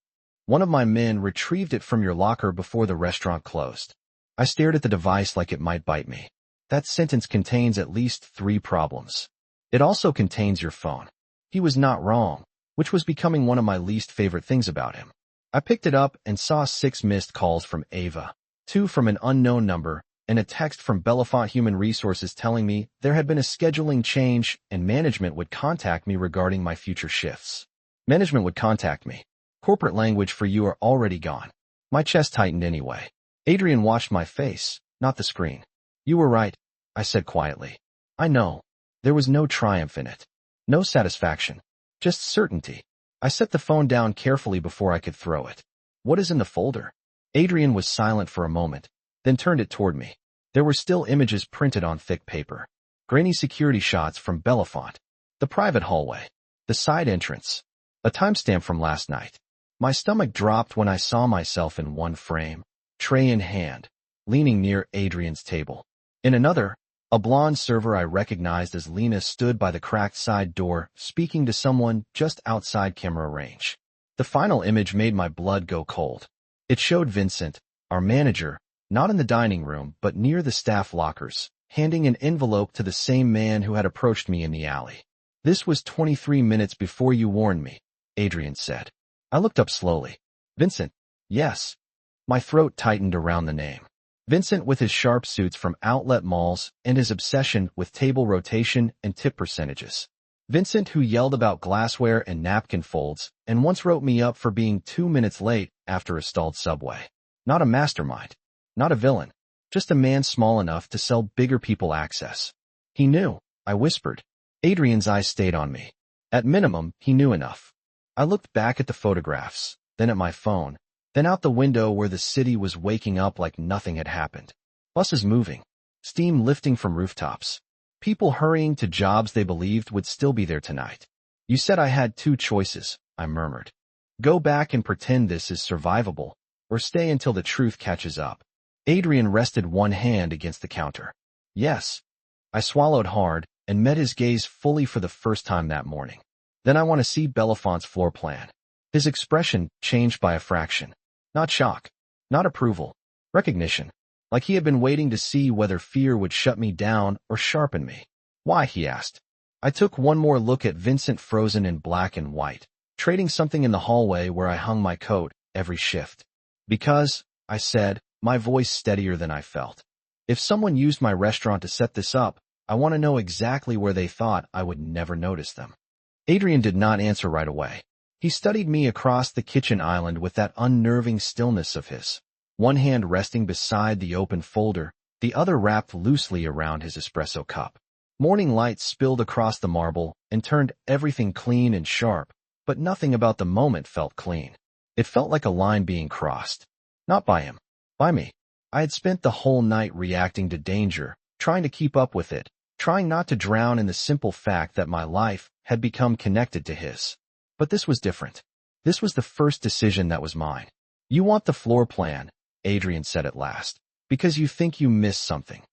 One of my men retrieved it from your locker before the restaurant closed. I stared at the device like it might bite me. That sentence contains at least 3 problems. It also contains your phone. He was not wrong, which was becoming one of my least favorite things about him. I picked it up and saw 6 missed calls from Ava, 2 from an unknown number, and a text from Bellefonte Human Resources telling me there had been a scheduling change and management would contact me regarding my future shifts. Management would contact me. Corporate language for you are already gone. My chest tightened anyway. Adrian watched my face, not the screen. You were right, I said quietly. I know. There was no triumph in it. No satisfaction. Just certainty. I set the phone down carefully before I could throw it. What is in the folder? Adrian was silent for a moment, then turned it toward me. There were still images printed on thick paper. Grainy security shots from Bellefonte. The private hallway. The side entrance. A timestamp from last night. My stomach dropped when I saw myself in one frame, tray in hand, leaning near Adrian's table. In another, a blonde server I recognized as Lena stood by the cracked side door, speaking to someone just outside camera range. The final image made my blood go cold. It showed Vincent, our manager, not in the dining room but near the staff lockers, handing an envelope to the same man who had approached me in the alley. "This was 23 minutes before you warned me," Adrian said. I looked up slowly. "Vincent?" "Yes." My throat tightened around the name. Vincent with his sharp suits from outlet malls and his obsession with table rotation and tip percentages. Vincent who yelled about glassware and napkin folds and once wrote me up for being 2 minutes late after a stalled subway. Not a mastermind. Not a villain. Just a man small enough to sell bigger people access. He knew, I whispered. Adrian's eyes stayed on me. At minimum, he knew enough. I looked back at the photographs, then at my phone, then out the window where the city was waking up like nothing had happened. Buses moving. Steam lifting from rooftops. People hurrying to jobs they believed would still be there tonight. "You said I had 2 choices," I murmured. "Go back and pretend this is survivable, or stay until the truth catches up." Adrian rested one hand against the counter. "Yes." I swallowed hard and met his gaze fully for the first time that morning. "Then I want to see Belafont's floor plan." His expression changed by a fraction. Not shock. Not approval. Recognition. Like he had been waiting to see whether fear would shut me down or sharpen me. "Why?" he asked. I took one more look at Vincent frozen in black and white, trading something in the hallway where I hung my coat every shift. "Because," I said, my voice steadier than I felt. "If someone used my restaurant to set this up, I want to know exactly where they thought I would never notice them." Adrian did not answer right away. He studied me across the kitchen island with that unnerving stillness of his, one hand resting beside the open folder, the other wrapped loosely around his espresso cup. Morning light spilled across the marble and turned everything clean and sharp, but nothing about the moment felt clean. It felt like a line being crossed. Not by him. By me. I had spent the whole night reacting to danger, trying to keep up with it, trying not to drown in the simple fact that my life had become connected to his. But this was different. This was the first decision that was mine. "You want the floor plan," Adrian said at last, "because you think you missed something."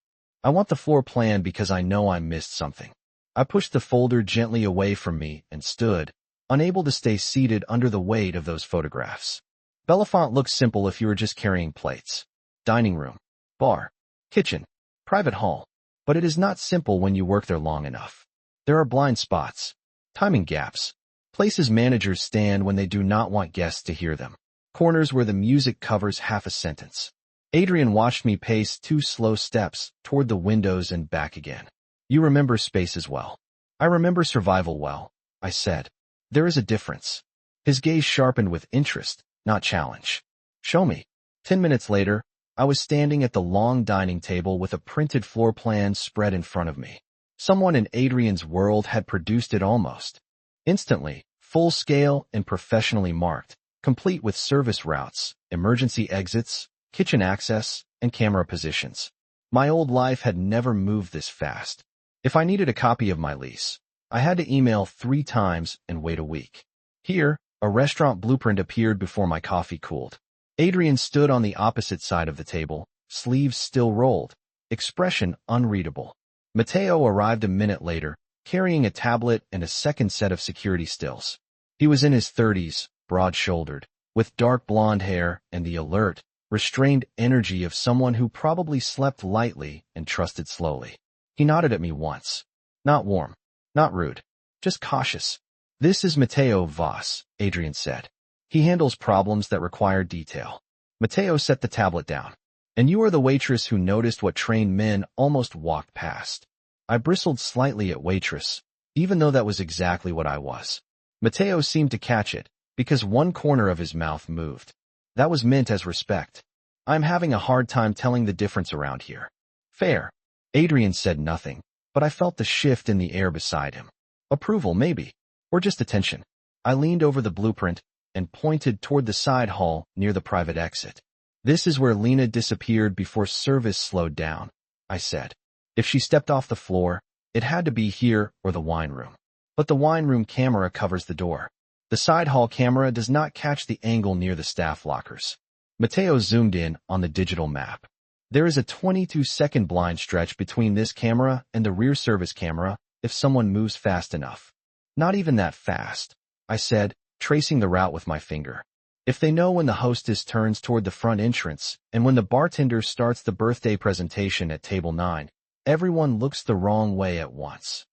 "I want the floor plan because I know I missed something." I pushed the folder gently away from me and stood, unable to stay seated under the weight of those photographs. Belafont looks simple if you were just carrying plates. Dining room, bar, kitchen, private hall. But it is not simple when you work there long enough. There are blind spots, timing gaps, places managers stand when they do not want guests to hear them, corners where the music covers half a sentence. Adrian watched me pace 2 slow steps toward the windows and back again. "You remember spaces well." "I remember survival well," I said. "There is a difference." His gaze sharpened with interest, not challenge. "Show me." 10 minutes later, I was standing at the long dining table with a printed floor plan spread in front of me. Someone in Adrian's world had produced it almost instantly, full scale and professionally marked, complete with service routes, emergency exits, kitchen access, and camera positions. My old life had never moved this fast. If I needed a copy of my lease, I had to email 3 times and wait a week. Here, a restaurant blueprint appeared before my coffee cooled. Adrian stood on the opposite side of the table, sleeves still rolled, expression unreadable. Matteo arrived a minute later, carrying a tablet and a second set of security stills. He was in his 30s, broad-shouldered, with dark blonde hair and the alert, restrained energy of someone who probably slept lightly and trusted slowly. He nodded at me once. Not warm, not rude, just cautious. "This is Matteo Voss," Adrian said. "He handles problems that require detail." Matteo set the tablet down. "And you are the waitress who noticed what trained men almost walked past." I bristled slightly at waitress, even though that was exactly what I was. Matteo seemed to catch it, because one corner of his mouth moved. That was meant as respect. "I'm having a hard time telling the difference around here." "Fair." Adrian said nothing, but I felt the shift in the air beside him. Approval, maybe. Or just attention. I leaned over the blueprint and pointed toward the side hall near the private exit. "This is where Lena disappeared before service slowed down," I said. "If she stepped off the floor, it had to be here or the wine room. But the wine room camera covers the door." The side hall camera does not catch the angle near the staff lockers. Mateo zoomed in on the digital map. There is a 22-second blind stretch between this camera and the rear service camera if someone moves fast enough. Not even that fast, I said, tracing the route with my finger. If they know when the hostess turns toward the front entrance and when the bartender starts the birthday presentation at table 9, everyone looks the wrong way at once.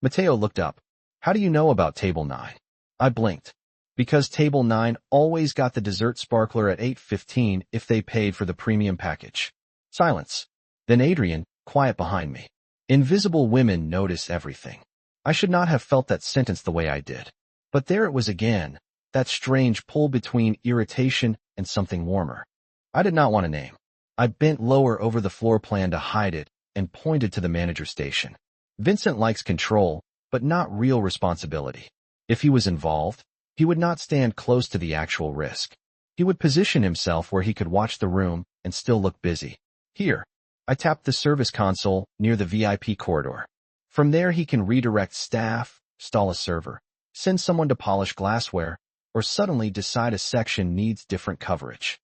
Mateo looked up. How do you know about table 9? I blinked. Because table 9 always got the dessert sparkler at 8:15 if they paid for the premium package. Silence. Then Adrian, quiet behind me. Invisible women notice everything. I should not have felt that sentence the way I did. But there it was again, that strange pull between irritation and something warmer. I did not want a name. I bent lower over the floor plan to hide it and pointed to the manager station. Vincent likes control, but not real responsibility. If he was involved, he would not stand close to the actual risk. He would position himself where he could watch the room and still look busy. Here. I tapped the service console near the VIP corridor. From there he can redirect staff, stall a server, send someone to polish glassware, or suddenly decide a section needs different coverage.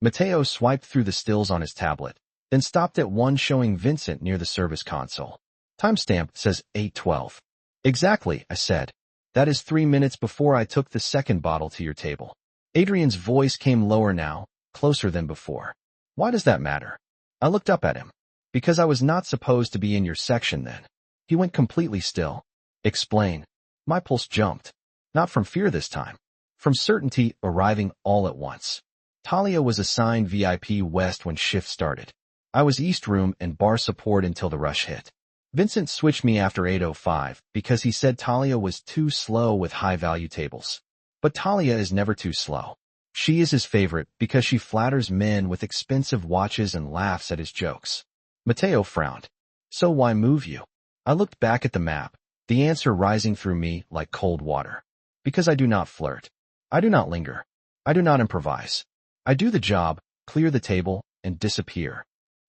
Mateo swiped through the stills on his tablet, then stopped at one showing Vincent near the service console. Timestamp says 8:12. Exactly, I said. That is 3 minutes before I took the second bottle to your table. Adrian's voice came lower now, closer than before. Why does that matter? I looked up at him. Because I was not supposed to be in your section then. He went completely still. Explain. My pulse jumped. Not from fear this time. From certainty arriving all at once. Talia was assigned VIP West when shift started. I was East Room and bar support until the rush hit. Vincent switched me after 8:05 because he said Talia was too slow with high-value tables. But Talia is never too slow. She is his favorite because she flatters men with expensive watches and laughs at his jokes. Mateo frowned. So why move you? I looked back at the map, the answer rising through me like cold water. Because I do not flirt. I do not linger. I do not improvise. I do the job, clear the table, and disappear.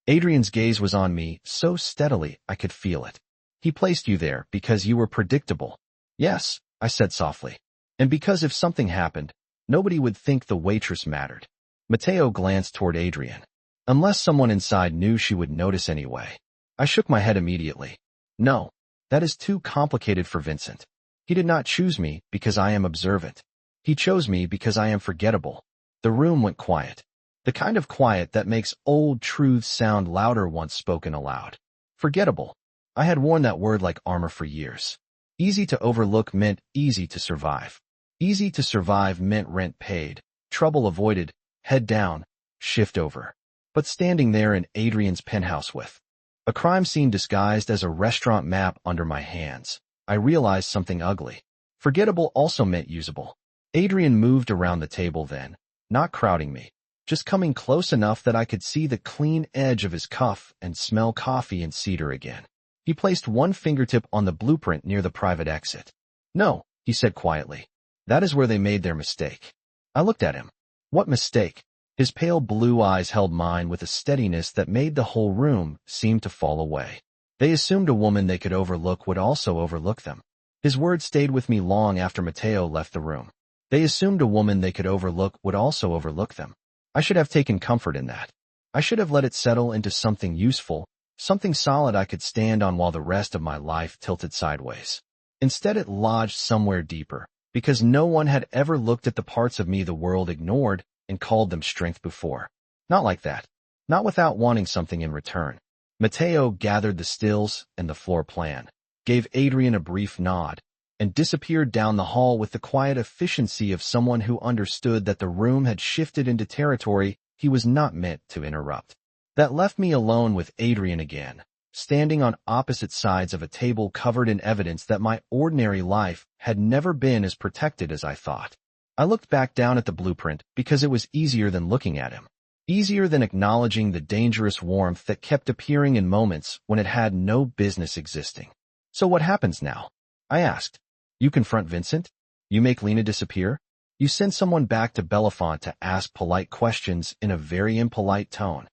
Adrian's gaze was on me so steadily I could feel it. He placed you there because you were predictable. Yes, I said softly. And because if something happened, nobody would think the waitress mattered. Mateo glanced toward Adrian. Unless someone inside knew she would notice anyway. I shook my head immediately. No, that is too complicated for Vincent. He did not choose me because I am observant. He chose me because I am forgettable. The room went quiet. The kind of quiet that makes old truths sound louder once spoken aloud. Forgettable. I had worn that word like armor for years. Easy to overlook meant easy to survive. Easy to survive meant rent paid, trouble avoided, head down, shift over. But standing there in Adrian's penthouse with a crime scene disguised as a restaurant map under my hands, I realized something ugly. Forgettable also meant usable. Adrian moved around the table then, not crowding me, just coming close enough that I could see the clean edge of his cuff and smell coffee and cedar again. He placed one fingertip on the blueprint near the private exit. No, he said quietly. That is where they made their mistake. I looked at him. What mistake? His pale blue eyes held mine with a steadiness that made the whole room seem to fall away. They assumed a woman they could overlook would also overlook them. His words stayed with me long after Mateo left the room. They assumed a woman they could overlook would also overlook them. I should have taken comfort in that. I should have let it settle into something useful, something solid I could stand on while the rest of my life tilted sideways. Instead it lodged somewhere deeper, because no one had ever looked at the parts of me the world ignored and called them strength before. Not like that. Not without wanting something in return. Mateo gathered the stills and the floor plan, gave Adrian a brief nod, and disappeared down the hall with the quiet efficiency of someone who understood that the room had shifted into territory he was not meant to interrupt. That left me alone with Adrian again, standing on opposite sides of a table covered in evidence that my ordinary life had never been as protected as I thought. I looked back down at the blueprint because it was easier than looking at him. Easier than acknowledging the dangerous warmth that kept appearing in moments when it had no business existing. So what happens now? I asked. You confront Vincent? You make Lena disappear? You send someone back to Bellefonte to ask polite questions in a very impolite tone.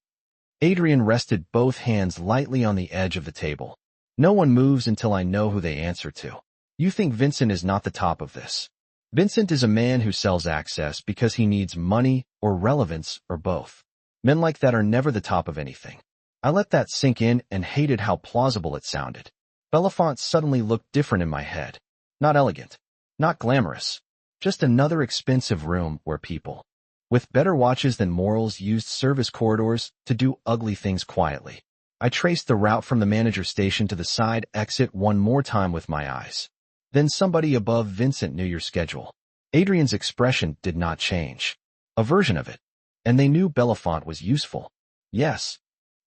Adrian rested both hands lightly on the edge of the table. No one moves until I know who they answer to. You think Vincent is not the top of this. Vincent is a man who sells access because he needs money or relevance or both. Men like that are never the top of anything. I let that sink in and hated how plausible it sounded. Bellefonte suddenly looked different in my head. Not elegant. Not glamorous. Just another expensive room where people, with better watches than morals, used service corridors to do ugly things quietly. I traced the route from the manager station to the side exit one more time with my eyes. Then somebody above Vincent knew your schedule. Adrian's expression did not change. A version of it. And they knew Bellefonte was useful. Yes.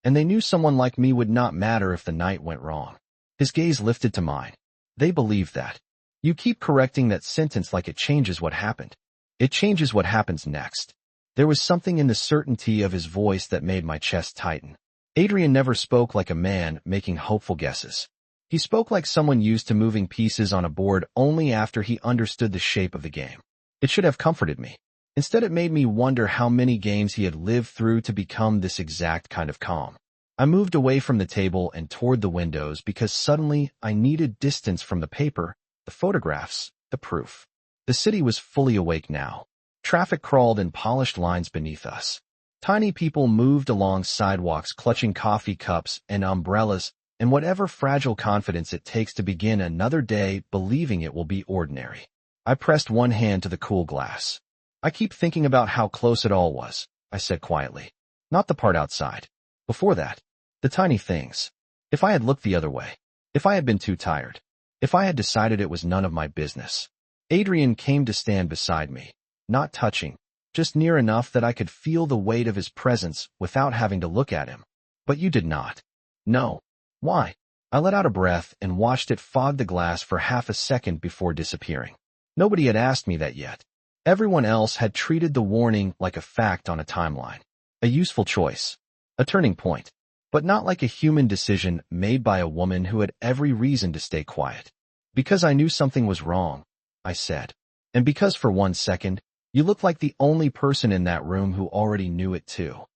And they knew someone like me would not matter if the night went wrong. His gaze lifted to mine. They believe that. You keep correcting that sentence like it changes what happened. It changes what happens next. There was something in the certainty of his voice that made my chest tighten. Adrian never spoke like a man making hopeful guesses. He spoke like someone used to moving pieces on a board only after he understood the shape of the game. It should have comforted me. Instead, it made me wonder how many games he had lived through to become this exact kind of calm. I moved away from the table and toward the windows because suddenly I needed distance from the paper, the photographs, the proof. The city was fully awake now. Traffic crawled in polished lines beneath us. Tiny people moved along sidewalks clutching coffee cups and umbrellas and whatever fragile confidence it takes to begin another day believing it will be ordinary. I pressed one hand to the cool glass. I keep thinking about how close it all was, I said quietly. Not the part outside. Before that. The tiny things. If I had looked the other way. If I had been too tired. If I had decided it was none of my business. Adrian came to stand beside me. Not touching. Just near enough that I could feel the weight of his presence without having to look at him. But you did not. No. Why? I let out a breath and watched it fog the glass for half a second before disappearing. Nobody had asked me that yet. Everyone else had treated the warning like a fact on a timeline. A useful choice. A turning point. But not like a human decision made by a woman who had every reason to stay quiet. Because I knew something was wrong, I said. And because for 1 second, you looked like the only person in that room who already knew it too.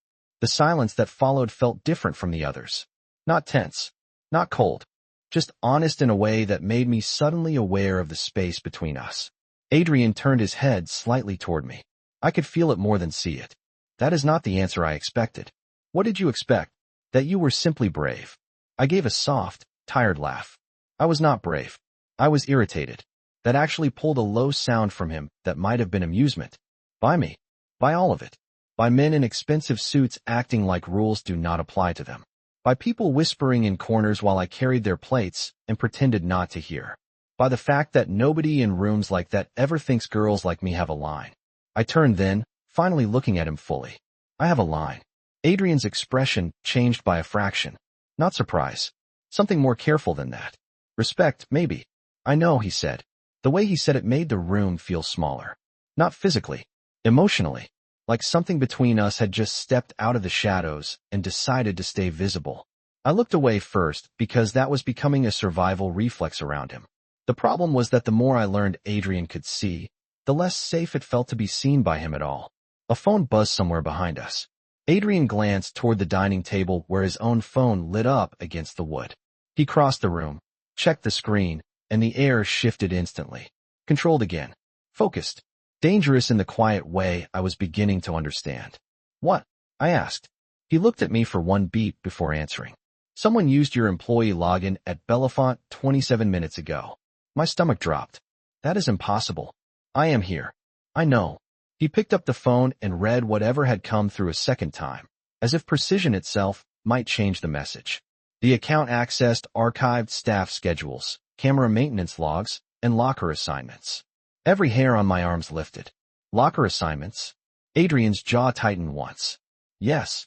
The silence that followed felt different from the others. Not tense. Not cold. Just honest in a way that made me suddenly aware of the space between us. Adrian turned his head slightly toward me. I could feel it more than see it. That is not the answer I expected. What did you expect? That you were simply brave. I gave a soft, tired laugh. I was not brave. I was irritated. That actually pulled a low sound from him that might have been amusement. By me. By all of it. By men in expensive suits acting like rules do not apply to them. By people whispering in corners while I carried their plates and pretended not to hear. By the fact that nobody in rooms like that ever thinks girls like me have a line. I turned then, finally looking at him fully. I have a line. Adrian's expression changed by a fraction. Not surprise. Something more careful than that. Respect, maybe. I know, he said. The way he said it made the room feel smaller. Not physically. Emotionally. Like something between us had just stepped out of the shadows and decided to stay visible. I looked away first because that was becoming a survival reflex around him. The problem was that the more I learned Adrian could see, the less safe it felt to be seen by him at all. A phone buzzed somewhere behind us. Adrian glanced toward the dining table where his own phone lit up against the wood. He crossed the room, checked the screen, and the air shifted instantly. Controlled again. Focused. Dangerous in the quiet way I was beginning to understand. What? I asked. He looked at me for one beat before answering. Someone used your employee login at Bellefonte 27 minutes ago. My stomach dropped. That is impossible. I am here. I know. He picked up the phone and read whatever had come through a second time, as if precision itself might change the message. The account accessed archived staff schedules, camera maintenance logs, and locker assignments. Every hair on my arms lifted. Locker assignments? Adrian's jaw tightened once. Yes.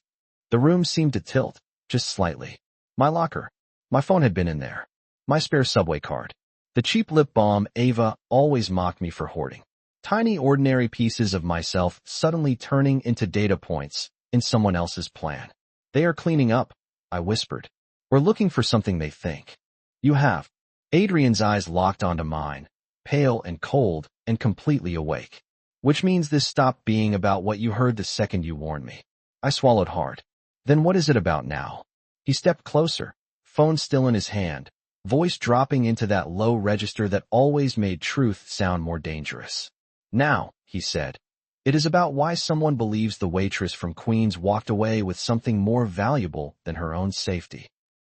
The room seemed to tilt, just slightly. My locker. My phone had been in there. My spare subway card. The cheap lip balm Ava always mocked me for hoarding. Tiny ordinary pieces of myself suddenly turning into data points in someone else's plan. They are cleaning up, I whispered. We're looking for something they think. You have. Adrian's eyes locked onto mine, pale and cold and completely awake. Which means this stopped being about what you heard the second you warned me. I swallowed hard. Then what is it about now? He stepped closer, phone still in his hand, voice dropping into that low register that always made truth sound more dangerous. Now, he said, it is about why someone believes the waitress from Queens walked away with something more valuable than her own safety.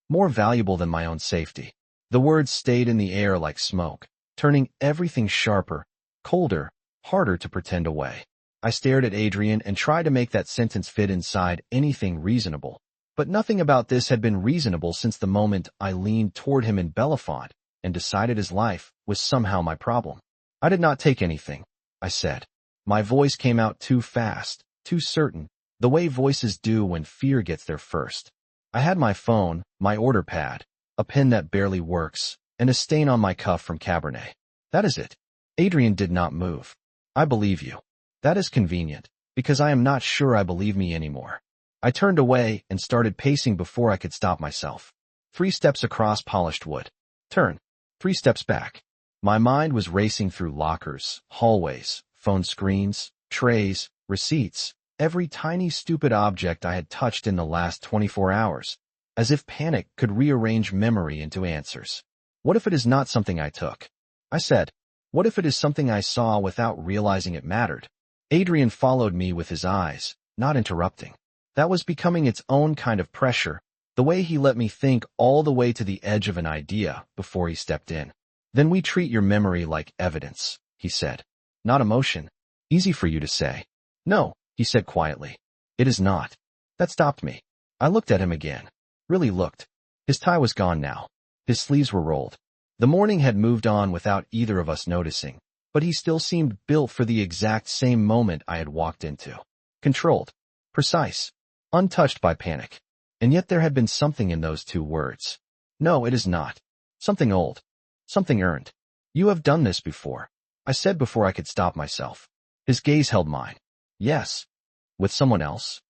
More valuable than my own safety. The words stayed in the air like smoke, turning everything sharper, colder, harder to pretend away. I stared at Adrian and tried to make that sentence fit inside anything reasonable. But nothing about this had been reasonable since the moment I leaned toward him in Bellefonte and decided his life was somehow my problem. I did not take anything, I said. My voice came out too fast, too certain, the way voices do when fear gets there first. I had my phone, my order pad, a pen that barely works, and a stain on my cuff from Cabernet. That is it. Adrian did not move. I believe you. That is convenient, because I am not sure I believe me anymore. I turned away and started pacing before I could stop myself. 3 steps across polished wood. Turn. 3 steps back. My mind was racing through lockers, hallways, phone screens, trays, receipts, every tiny stupid object I had touched in the last 24 hours, as if panic could rearrange memory into answers. What if it is not something I took? I said. What if it is something I saw without realizing it mattered? Adrian followed me with his eyes, not interrupting. That was becoming its own kind of pressure, the way he let me think all the way to the edge of an idea before he stepped in. Then we treat your memory like evidence, he said. Not emotion. Easy for you to say. No, he said quietly. It is not. That stopped me. I looked at him again. Really looked. His tie was gone now. His sleeves were rolled. The morning had moved on without either of us noticing, but he still seemed built for the exact same moment I had walked into. Controlled. Precise. Untouched by panic. And yet there had been something in those 2 words. No, it is not. Something old. Something earned. You have done this before, I said before I could stop myself. His gaze held mine. Yes. With someone else?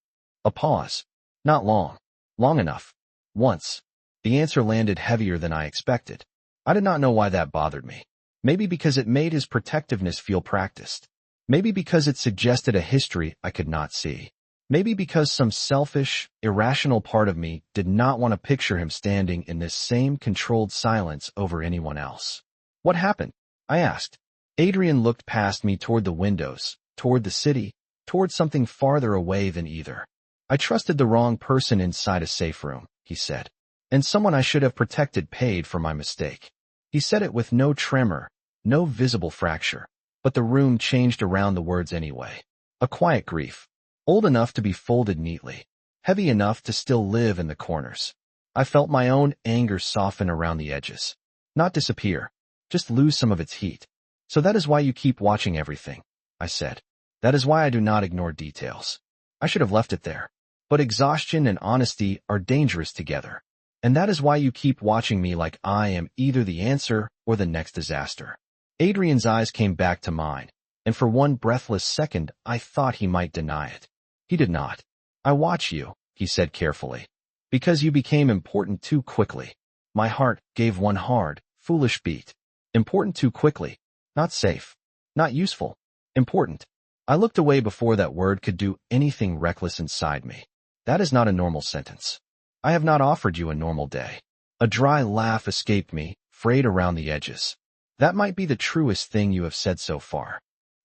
A pause. Not long. Long enough. Once. The answer landed heavier than I expected. I did not know why that bothered me. Maybe because it made his protectiveness feel practiced. Maybe because it suggested a history I could not see. Maybe because some selfish, irrational part of me did not want to picture him standing in this same controlled silence over anyone else. What happened? I asked. Adrian looked past me toward the windows, toward the city, toward something farther away than either. I trusted the wrong person inside a safe room, he said. And someone I should have protected paid for my mistake. He said it with no tremor, no visible fracture. But the room changed around the words anyway. A quiet grief. Old enough to be folded neatly. Heavy enough to still live in the corners. I felt my own anger soften around the edges. Not disappear. Just lose some of its heat. So that is why you keep watching everything, I said. That is why I do not ignore details. I should have left it there. But exhaustion and honesty are dangerous together. And that is why you keep watching me like I am either the answer or the next disaster. Adrian's eyes came back to mine, and for one breathless second I thought he might deny it. He did not. I watch you, he said carefully. Because you became important too quickly. My heart gave one hard, foolish beat. Important too quickly. Not safe. Not useful. Important. I looked away before that word could do anything reckless inside me. That is not a normal sentence. I have not offered you a normal day. A dry laugh escaped me, frayed around the edges. That might be the truest thing you have said so far.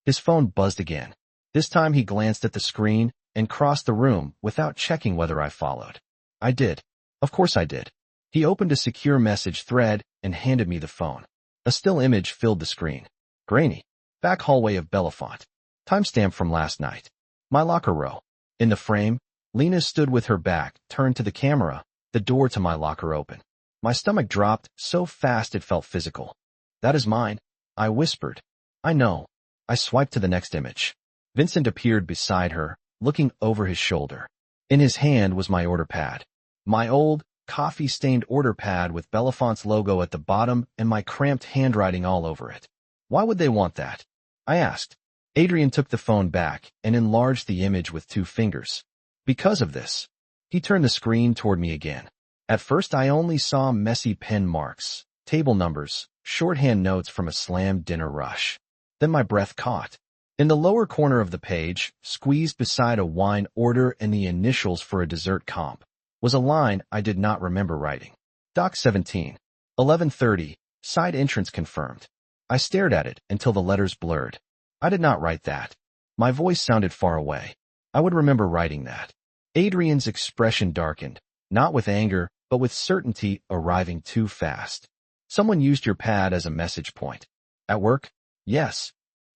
His phone buzzed again. This time he glanced at the screen and crossed the room without checking whether I followed. I did. Of course I did. He opened a secure message thread and handed me the phone. A still image filled the screen. Grainy. Back hallway of Bellefonte. Timestamp from last night. My locker row. In the frame, Lena stood with her back turned to the camera, the door to my locker open. My stomach dropped so fast it felt physical. That is mine, I whispered. I know. I swiped to the next image. Vincent appeared beside her, looking over his shoulder. In his hand was my order pad. My old, coffee-stained order pad with Bellefonte's logo at the bottom and my cramped handwriting all over it. Why would they want that? I asked. Adrian took the phone back and enlarged the image with 2 fingers. Because of this. He turned the screen toward me again. At first I only saw messy pen marks, table numbers, shorthand notes from a slammed dinner rush. Then my breath caught. In the lower corner of the page, squeezed beside a wine order and the initials for a dessert comp, was a line I did not remember writing. Doc 17. 11:30, side entrance confirmed. I stared at it until the letters blurred. I did not write that. My voice sounded far away. I would remember writing that. Adrian's expression darkened, not with anger, but with certainty arriving too fast. Someone used your pad as a message point. At work? Yes.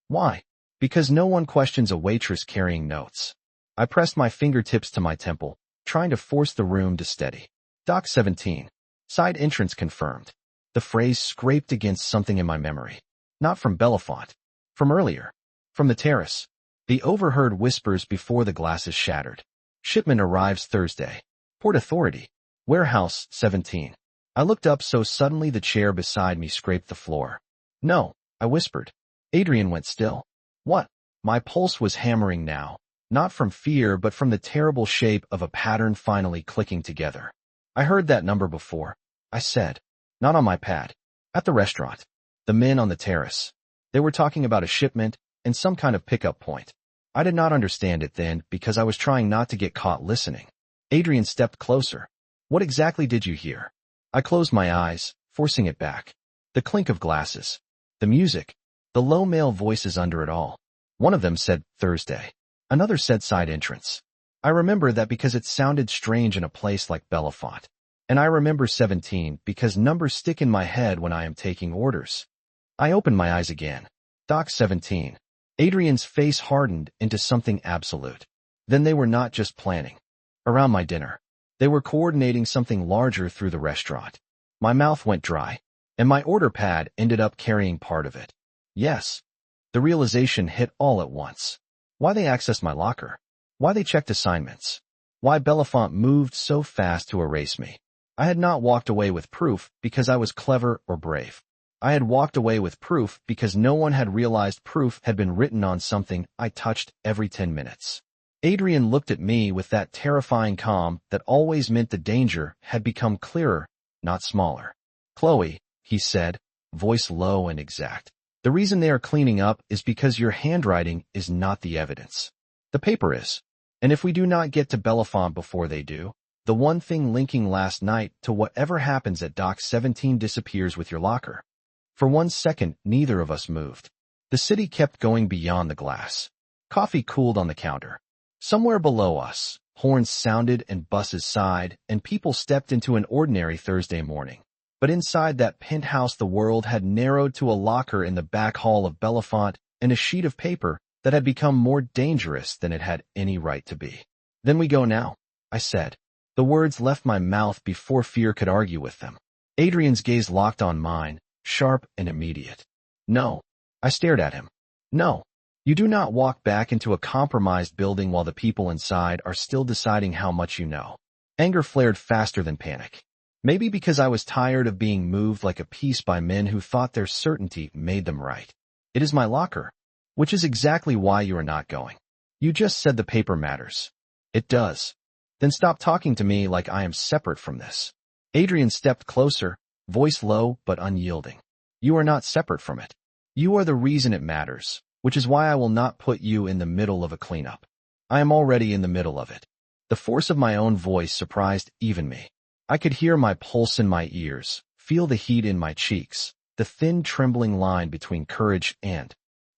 Why? Because no one questions a waitress carrying notes. I pressed my fingertips to my temple, trying to force the room to steady. Dock 17. Side entrance confirmed. The phrase scraped against something in my memory. Not from Bellefonte. From earlier. From the terrace. The overheard whispers before the glasses shattered. Shipment arrives Thursday. Port Authority. Warehouse 17. I looked up so suddenly the chair beside me scraped the floor. No, I whispered. Adrian went still. What? My pulse was hammering now, not from fear but from the terrible shape of a pattern finally clicking together. I heard that number before, I said. Not on my pad. At the restaurant. The men on the terrace. They were talking about a shipment and some kind of pickup point. I did not understand it then because I was trying not to get caught listening. Adrian stepped closer. What exactly did you hear? I closed my eyes, forcing it back. The clink of glasses. The music. The low male voices under it all. One of them said Thursday. Another said side entrance. I remember that because it sounded strange in a place like Bellefonte. And I remember 17 because numbers stick in my head when I am taking orders. I opened my eyes again. Dock 17. Adrian's face hardened into something absolute. Then they were not just planning. Around my dinner. They were coordinating something larger through the restaurant. My mouth went dry, and my order pad ended up carrying part of it. Yes. The realization hit all at once. Why they accessed my locker. Why they checked assignments. Why Bellefonte moved so fast to erase me. I had not walked away with proof because I was clever or brave. I had walked away with proof because no one had realized proof had been written on something I touched every 10 minutes. Adrian looked at me with that terrifying calm that always meant the danger had become clearer, not smaller. Chloe, he said, voice low and exact. The reason they are cleaning up is because your handwriting is not the evidence. The paper is. And if we do not get to Bellefonte before they do, the one thing linking last night to whatever happens at Dock 17 disappears with your locker. For 1 second, neither of us moved. The city kept going beyond the glass. Coffee cooled on the counter. Somewhere below us, horns sounded and buses sighed, and people stepped into an ordinary Thursday morning. But inside that penthouse the world had narrowed to a locker in the back hall of Bellefonte and a sheet of paper that had become more dangerous than it had any right to be. Then we go now, I said. The words left my mouth before fear could argue with them. Adrian's gaze locked on mine, sharp and immediate. No. I stared at him. No. You do not walk back into a compromised building while the people inside are still deciding how much you know. Anger flared faster than panic. Maybe because I was tired of being moved like a piece by men who thought their certainty made them right. It is my locker. Which is exactly why you are not going. You just said the paper matters. It does. Then stop talking to me like I am separate from this. Adrian stepped closer, voice low but unyielding. You are not separate from it. You are the reason it matters, which is why I will not put you in the middle of a cleanup. I am already in the middle of it. The force of my own voice surprised even me. I could hear my pulse in my ears, feel the heat in my cheeks, the thin trembling line between courage and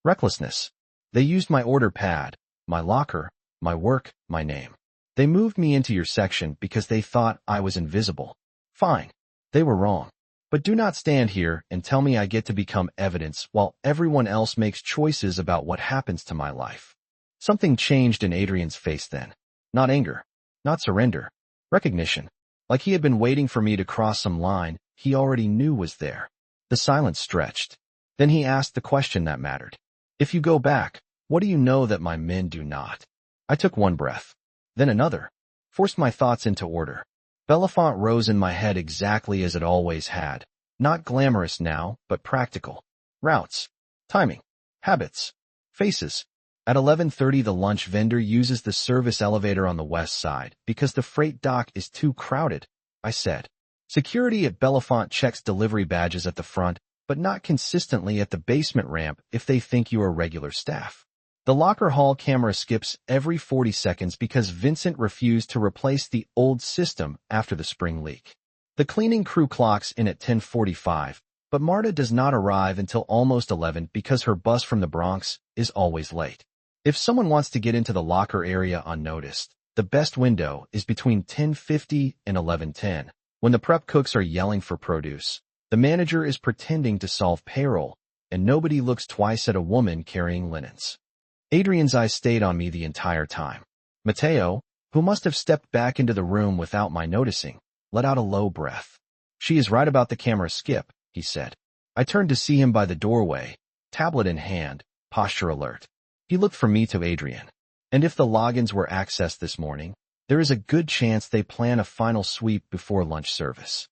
recklessness. They used my order pad, my locker, my work, my name. They moved me into your section because they thought I was invisible. Fine. They were wrong. But do not stand here and tell me I get to become evidence while everyone else makes choices about what happens to my life. Something changed in Adrian's face then. Not anger. Not surrender. Recognition. Like he had been waiting for me to cross some line he already knew was there. The silence stretched. Then he asked the question that mattered. If you go back, what do you know that my men do not? I took one breath. Then another. Forced my thoughts into order. Bellefonte rose in my head exactly as it always had. Not glamorous now, but practical. Routes. Timing. Habits. Faces. At 11:30 the lunch vendor uses the service elevator on the west side because the freight dock is too crowded, I said. Security at Bellefonte checks delivery badges at the front, but not consistently at the basement ramp if they think you are regular staff. The locker hall camera skips every 40 seconds because Vincent refused to replace the old system after the spring leak. The cleaning crew clocks in at 10:45, but Marta does not arrive until almost 11 because her bus from the Bronx is always late. If someone wants to get into the locker area unnoticed, the best window is between 10:50 and 11:10, when the prep cooks are yelling for produce. The manager is pretending to solve payroll, and nobody looks twice at a woman carrying linens. Adrian's eyes stayed on me the entire time. Mateo, who must have stepped back into the room without my noticing, let out a low breath. "She is right about the camera skip," he said. I turned to see him by the doorway, tablet in hand, posture alert. He looked from me to Adrian. "And if the logins were accessed this morning, there is a good chance they plan a final sweep before lunch service."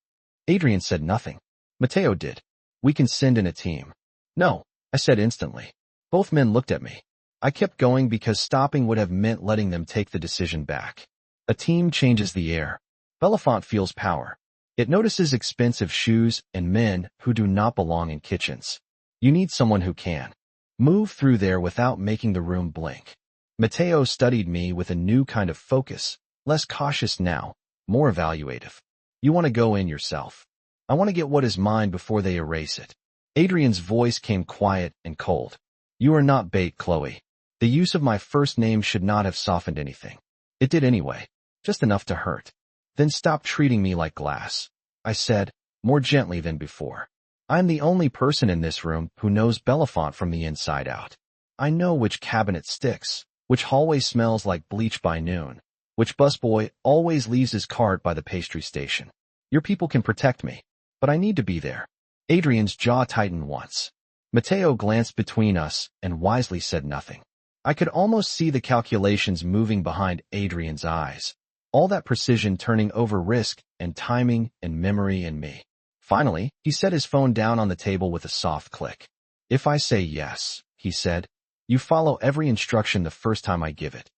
Adrian said nothing. Mateo did. "We can send in a team." "No," I said instantly. Both men looked at me. I kept going because stopping would have meant letting them take the decision back. A team changes the air. Belafonte feels power. It notices expensive shoes and men who do not belong in kitchens. You need someone who can move through there without making the room blink. Mateo studied me with a new kind of focus, less cautious now, more evaluative. "You want to go in yourself. I want to get what is mine before they erase it." Adrian's voice came quiet and cold. "You are not bait, Chloe." The use of my first name should not have softened anything. It did anyway, just enough to hurt. "Then stop treating me like glass," I said, more gently than before. "I am the only person in this room who knows Belafonte from the inside out. I know which cabinet sticks, which hallway smells like bleach by noon, which busboy always leaves his cart by the pastry station. Your people can protect me, but I need to be there." Adrian's jaw tightened once. Mateo glanced between us and wisely said nothing. I could almost see the calculations moving behind Adrian's eyes. All that precision turning over risk and timing and memory and me. Finally, he set his phone down on the table with a soft click. "If I say yes," he said, "you follow every instruction the first time I give it."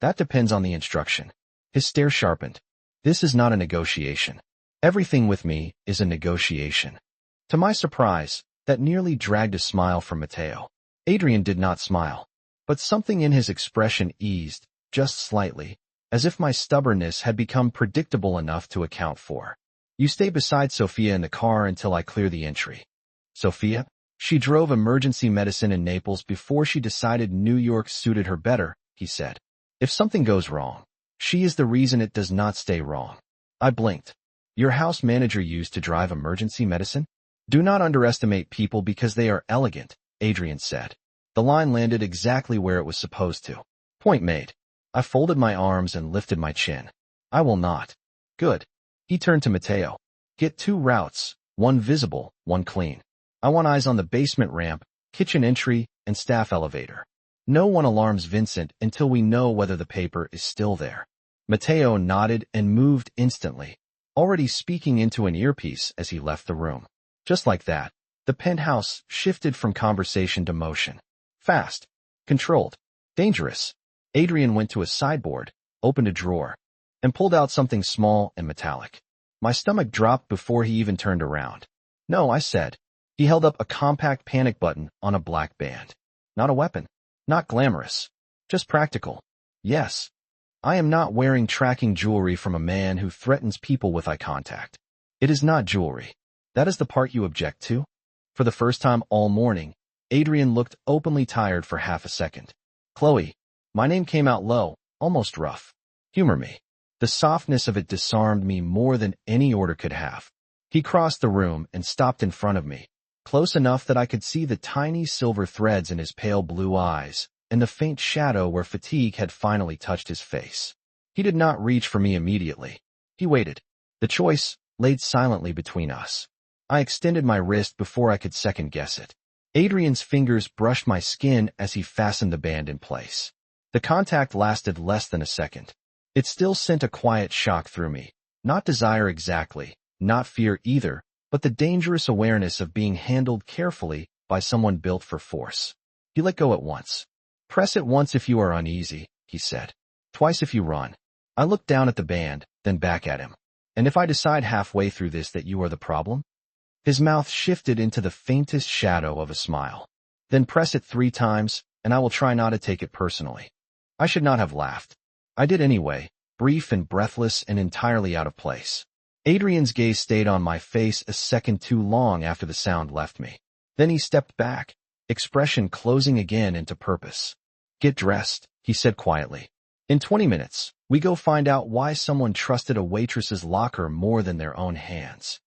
"That depends on the instruction." His stare sharpened. "This is not a negotiation. Everything with me is a negotiation." To my surprise, that nearly dragged a smile from Mateo. Adrian did not smile, but something in his expression eased, just slightly, as if my stubbornness had become predictable enough to account for. "You stay beside Sophia in the car until I clear the entry." "Sophia?" "She drove emergency medicine in Naples before she decided New York suited her better," he said. "If something goes wrong, she is the reason it does not stay wrong." I blinked. "Your house manager used to drive emergency medicine?" "Do not underestimate people because they are elegant," Adrian said. The line landed exactly where it was supposed to. Point made. I folded my arms and lifted my chin. "I will not." "Good." He turned to Mateo. "Get 2 routes, one visible, one clean. I want eyes on the basement ramp, kitchen entry, and staff elevator. No one alarms Vincent until we know whether the paper is still there." Mateo nodded and moved instantly, already speaking into an earpiece as he left the room. Just like that, the penthouse shifted from conversation to motion. Fast, controlled, dangerous. Adrian went to a sideboard, opened a drawer, and pulled out something small and metallic. My stomach dropped before he even turned around. "No," I said. He held up a compact panic button on a black band. "Not a weapon. Not glamorous. Just practical." "Yes. I am not wearing tracking jewelry from a man who threatens people with eye contact. It is not jewelry." "That is the part you object to?" For the first time all morning, Adrian looked openly tired for half a second. "Chloe." My name came out low, almost rough. "Humor me." The softness of it disarmed me more than any order could have. He crossed the room and stopped in front of me, close enough that I could see the tiny silver threads in his pale blue eyes and the faint shadow where fatigue had finally touched his face. He did not reach for me immediately. He waited. The choice laid silently between us. I extended my wrist before I could second-guess it. Adrian's fingers brushed my skin as he fastened the band in place. The contact lasted less than a second. It still sent a quiet shock through me. Not desire exactly, not fear either, but the dangerous awareness of being handled carefully by someone built for force. He let go at once. "Press it once if you are uneasy," he said. "Twice if you run." I looked down at the band, then back at him. "And if I decide halfway through this that you are the problem?" His mouth shifted into the faintest shadow of a smile. "Then press it 3 times, and I will try not to take it personally." I should not have laughed. I did anyway, brief and breathless and entirely out of place. Adrian's gaze stayed on my face a second too long after the sound left me. Then he stepped back, expression closing again into purpose. "Get dressed," he said quietly. "In 20 minutes, we go find out why someone trusted a waitress's locker more than their own hands."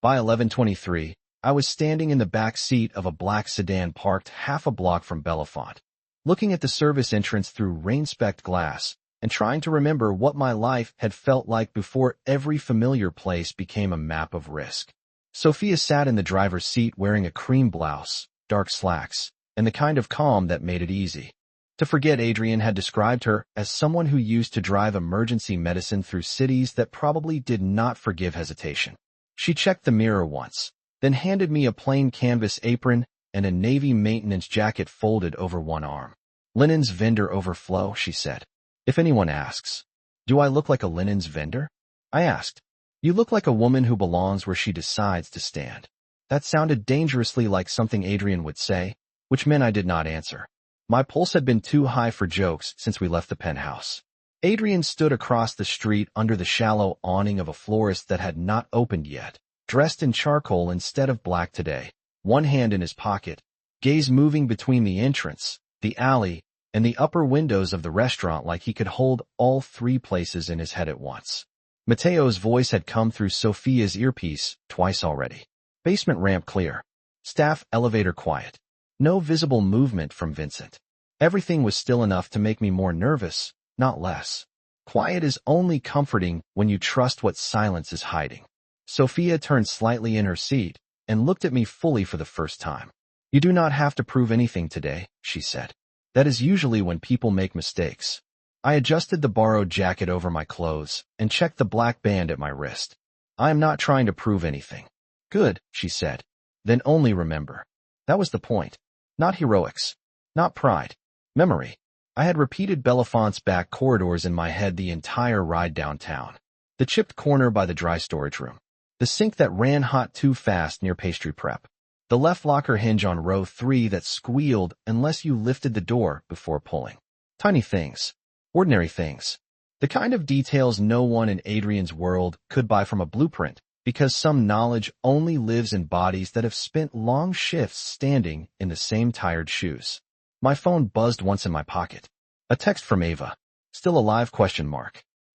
By 11:23, I was standing in the back seat of a black sedan parked half a block from Bellefonte, looking at the service entrance through rain-specked glass and trying to remember what my life had felt like before every familiar place became a map of risk. Sophia sat in the driver's seat wearing a cream blouse, dark slacks, and the kind of calm that made it easy to forget Adrian had described her as someone who used to drive emergency medicine through cities that probably did not forgive hesitation. She checked the mirror once, then handed me a plain canvas apron and a navy maintenance jacket folded over one arm. "Linens vendor overflow," she said. "If anyone asks, do I look like a linens vendor?" I asked. "You look like a woman who belongs where she decides to stand." That sounded dangerously like something Adrian would say, which meant I did not answer. My pulse had been too high for jokes since we left the penthouse. Adrian stood across the street under the shallow awning of a florist that had not opened yet, dressed in charcoal instead of black today, one hand in his pocket, gaze moving between the entrance, the alley, and the upper windows of the restaurant like he could hold all three places in his head at once. Mateo's voice had come through Sophia's earpiece twice already. Basement ramp clear. Staff elevator quiet. No visible movement from Vincent. Everything was still enough to make me more nervous, not less. Quiet is only comforting when you trust what silence is hiding. Sophia turned slightly in her seat and looked at me fully for the first time. "You do not have to prove anything today," she said. "That is usually when people make mistakes." I adjusted the borrowed jacket over my clothes and checked the black band at my wrist. "I am not trying to prove anything." "Good," she said. "Then only remember. That was the point. Not heroics. Not pride. Memory." I had repeated Bellefonte's back corridors in my head the entire ride downtown. The chipped corner by the dry storage room. The sink that ran hot too fast near pastry prep. The left locker hinge on row 3 that squealed unless you lifted the door before pulling. Tiny things. Ordinary things. The kind of details no one in Adrian's world could buy from a blueprint, because some knowledge only lives in bodies that have spent long shifts standing in the same tired shoes. My phone buzzed once in my pocket. A text from Ava. "Still alive?" ?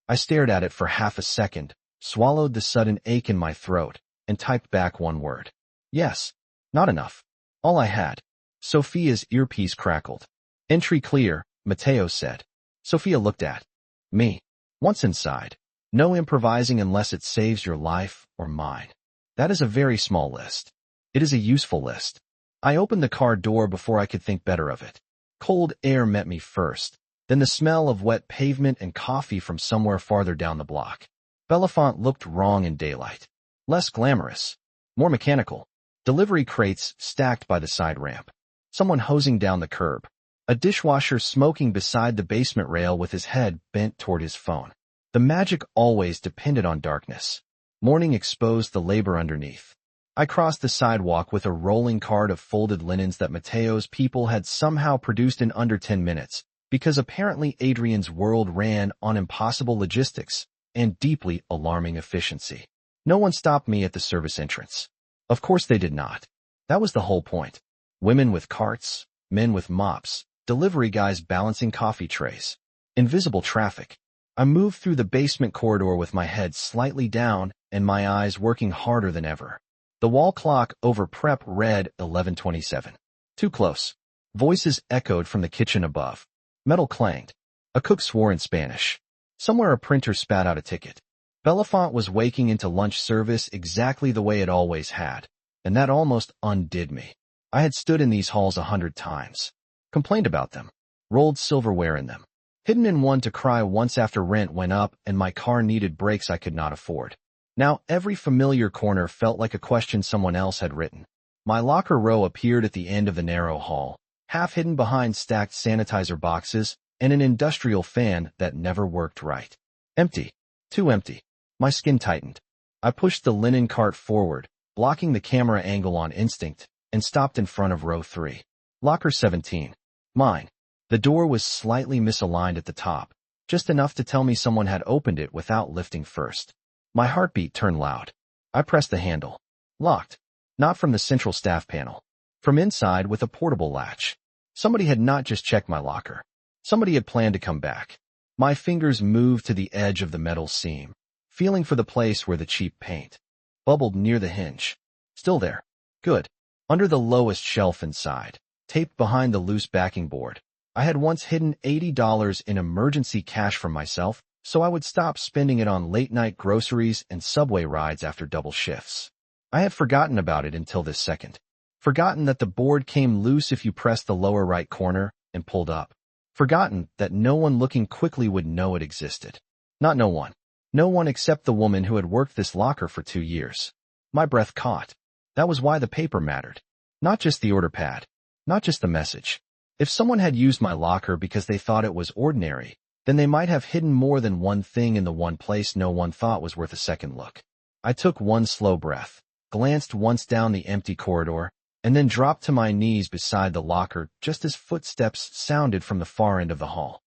I stared at it for half a second, swallowed the sudden ache in my throat, and typed back one word. "Yes." Not enough. All I had. Sophia's earpiece crackled. "Entry clear," Mateo said. Sophia looked at me. "Once inside, no improvising unless it saves your life or mine." That is a very small list. It is a useful list. I opened the car door before I could think better of it. Cold air met me first, then the smell of wet pavement and coffee from somewhere farther down the block. Bellefonte looked wrong in daylight. Less glamorous. More mechanical. Delivery crates stacked by the side ramp. Someone hosing down the curb. A dishwasher smoking beside the basement rail with his head bent toward his phone. The magic always depended on darkness. Morning exposed the labor underneath. I crossed the sidewalk with a rolling cart of folded linens that Mateo's people had somehow produced in under 10 minutes, because apparently Adrian's world ran on impossible logistics and deeply alarming efficiency. No one stopped me at the service entrance. Of course they did not. That was the whole point. Women with carts, men with mops, delivery guys balancing coffee trays. Invisible traffic. I moved through the basement corridor with my head slightly down and my eyes working harder than ever. The wall clock over prep read 11:27. Too close. Voices echoed from the kitchen above. Metal clanged. A cook swore in Spanish. Somewhere a printer spat out a ticket. Bellefonte was waking into lunch service exactly the way it always had, and that almost undid me. I had stood in these halls 100 times. Complained about them. Rolled silverware in them. Hidden in one to cry once after rent went up and my car needed brakes I could not afford. Now every familiar corner felt like a question someone else had written. My locker row appeared at the end of the narrow hall, half hidden behind stacked sanitizer boxes and an industrial fan that never worked right. Empty. Too empty. My skin tightened. I pushed the linen cart forward, blocking the camera angle on instinct, and stopped in front of row 3. Locker 17. Mine. The door was slightly misaligned at the top, just enough to tell me someone had opened it without lifting first. My heartbeat turned loud. I pressed the handle. Locked. Not from the central staff panel. From inside with a portable latch. Somebody had not just checked my locker. Somebody had planned to come back. My fingers moved to the edge of the metal seam, feeling for the place where the cheap paint bubbled near the hinge. Still there. Good. Under the lowest shelf inside, taped behind the loose backing board, I had once hidden $80 in emergency cash from myself, so I would stop spending it on late-night groceries and subway rides after double shifts. I had forgotten about it until this second. Forgotten that the board came loose if you pressed the lower right corner and pulled up. Forgotten that no one looking quickly would know it existed. Not no one. No one except the woman who had worked this locker for 2 years. My breath caught. That was why the paper mattered. Not just the order pad. Not just the message. If someone had used my locker because they thought it was ordinary, then they might have hidden more than one thing in the one place no one thought was worth a second look. I took one slow breath, glanced once down the empty corridor, and then dropped to my knees beside the locker just as footsteps sounded from the far end of the hall.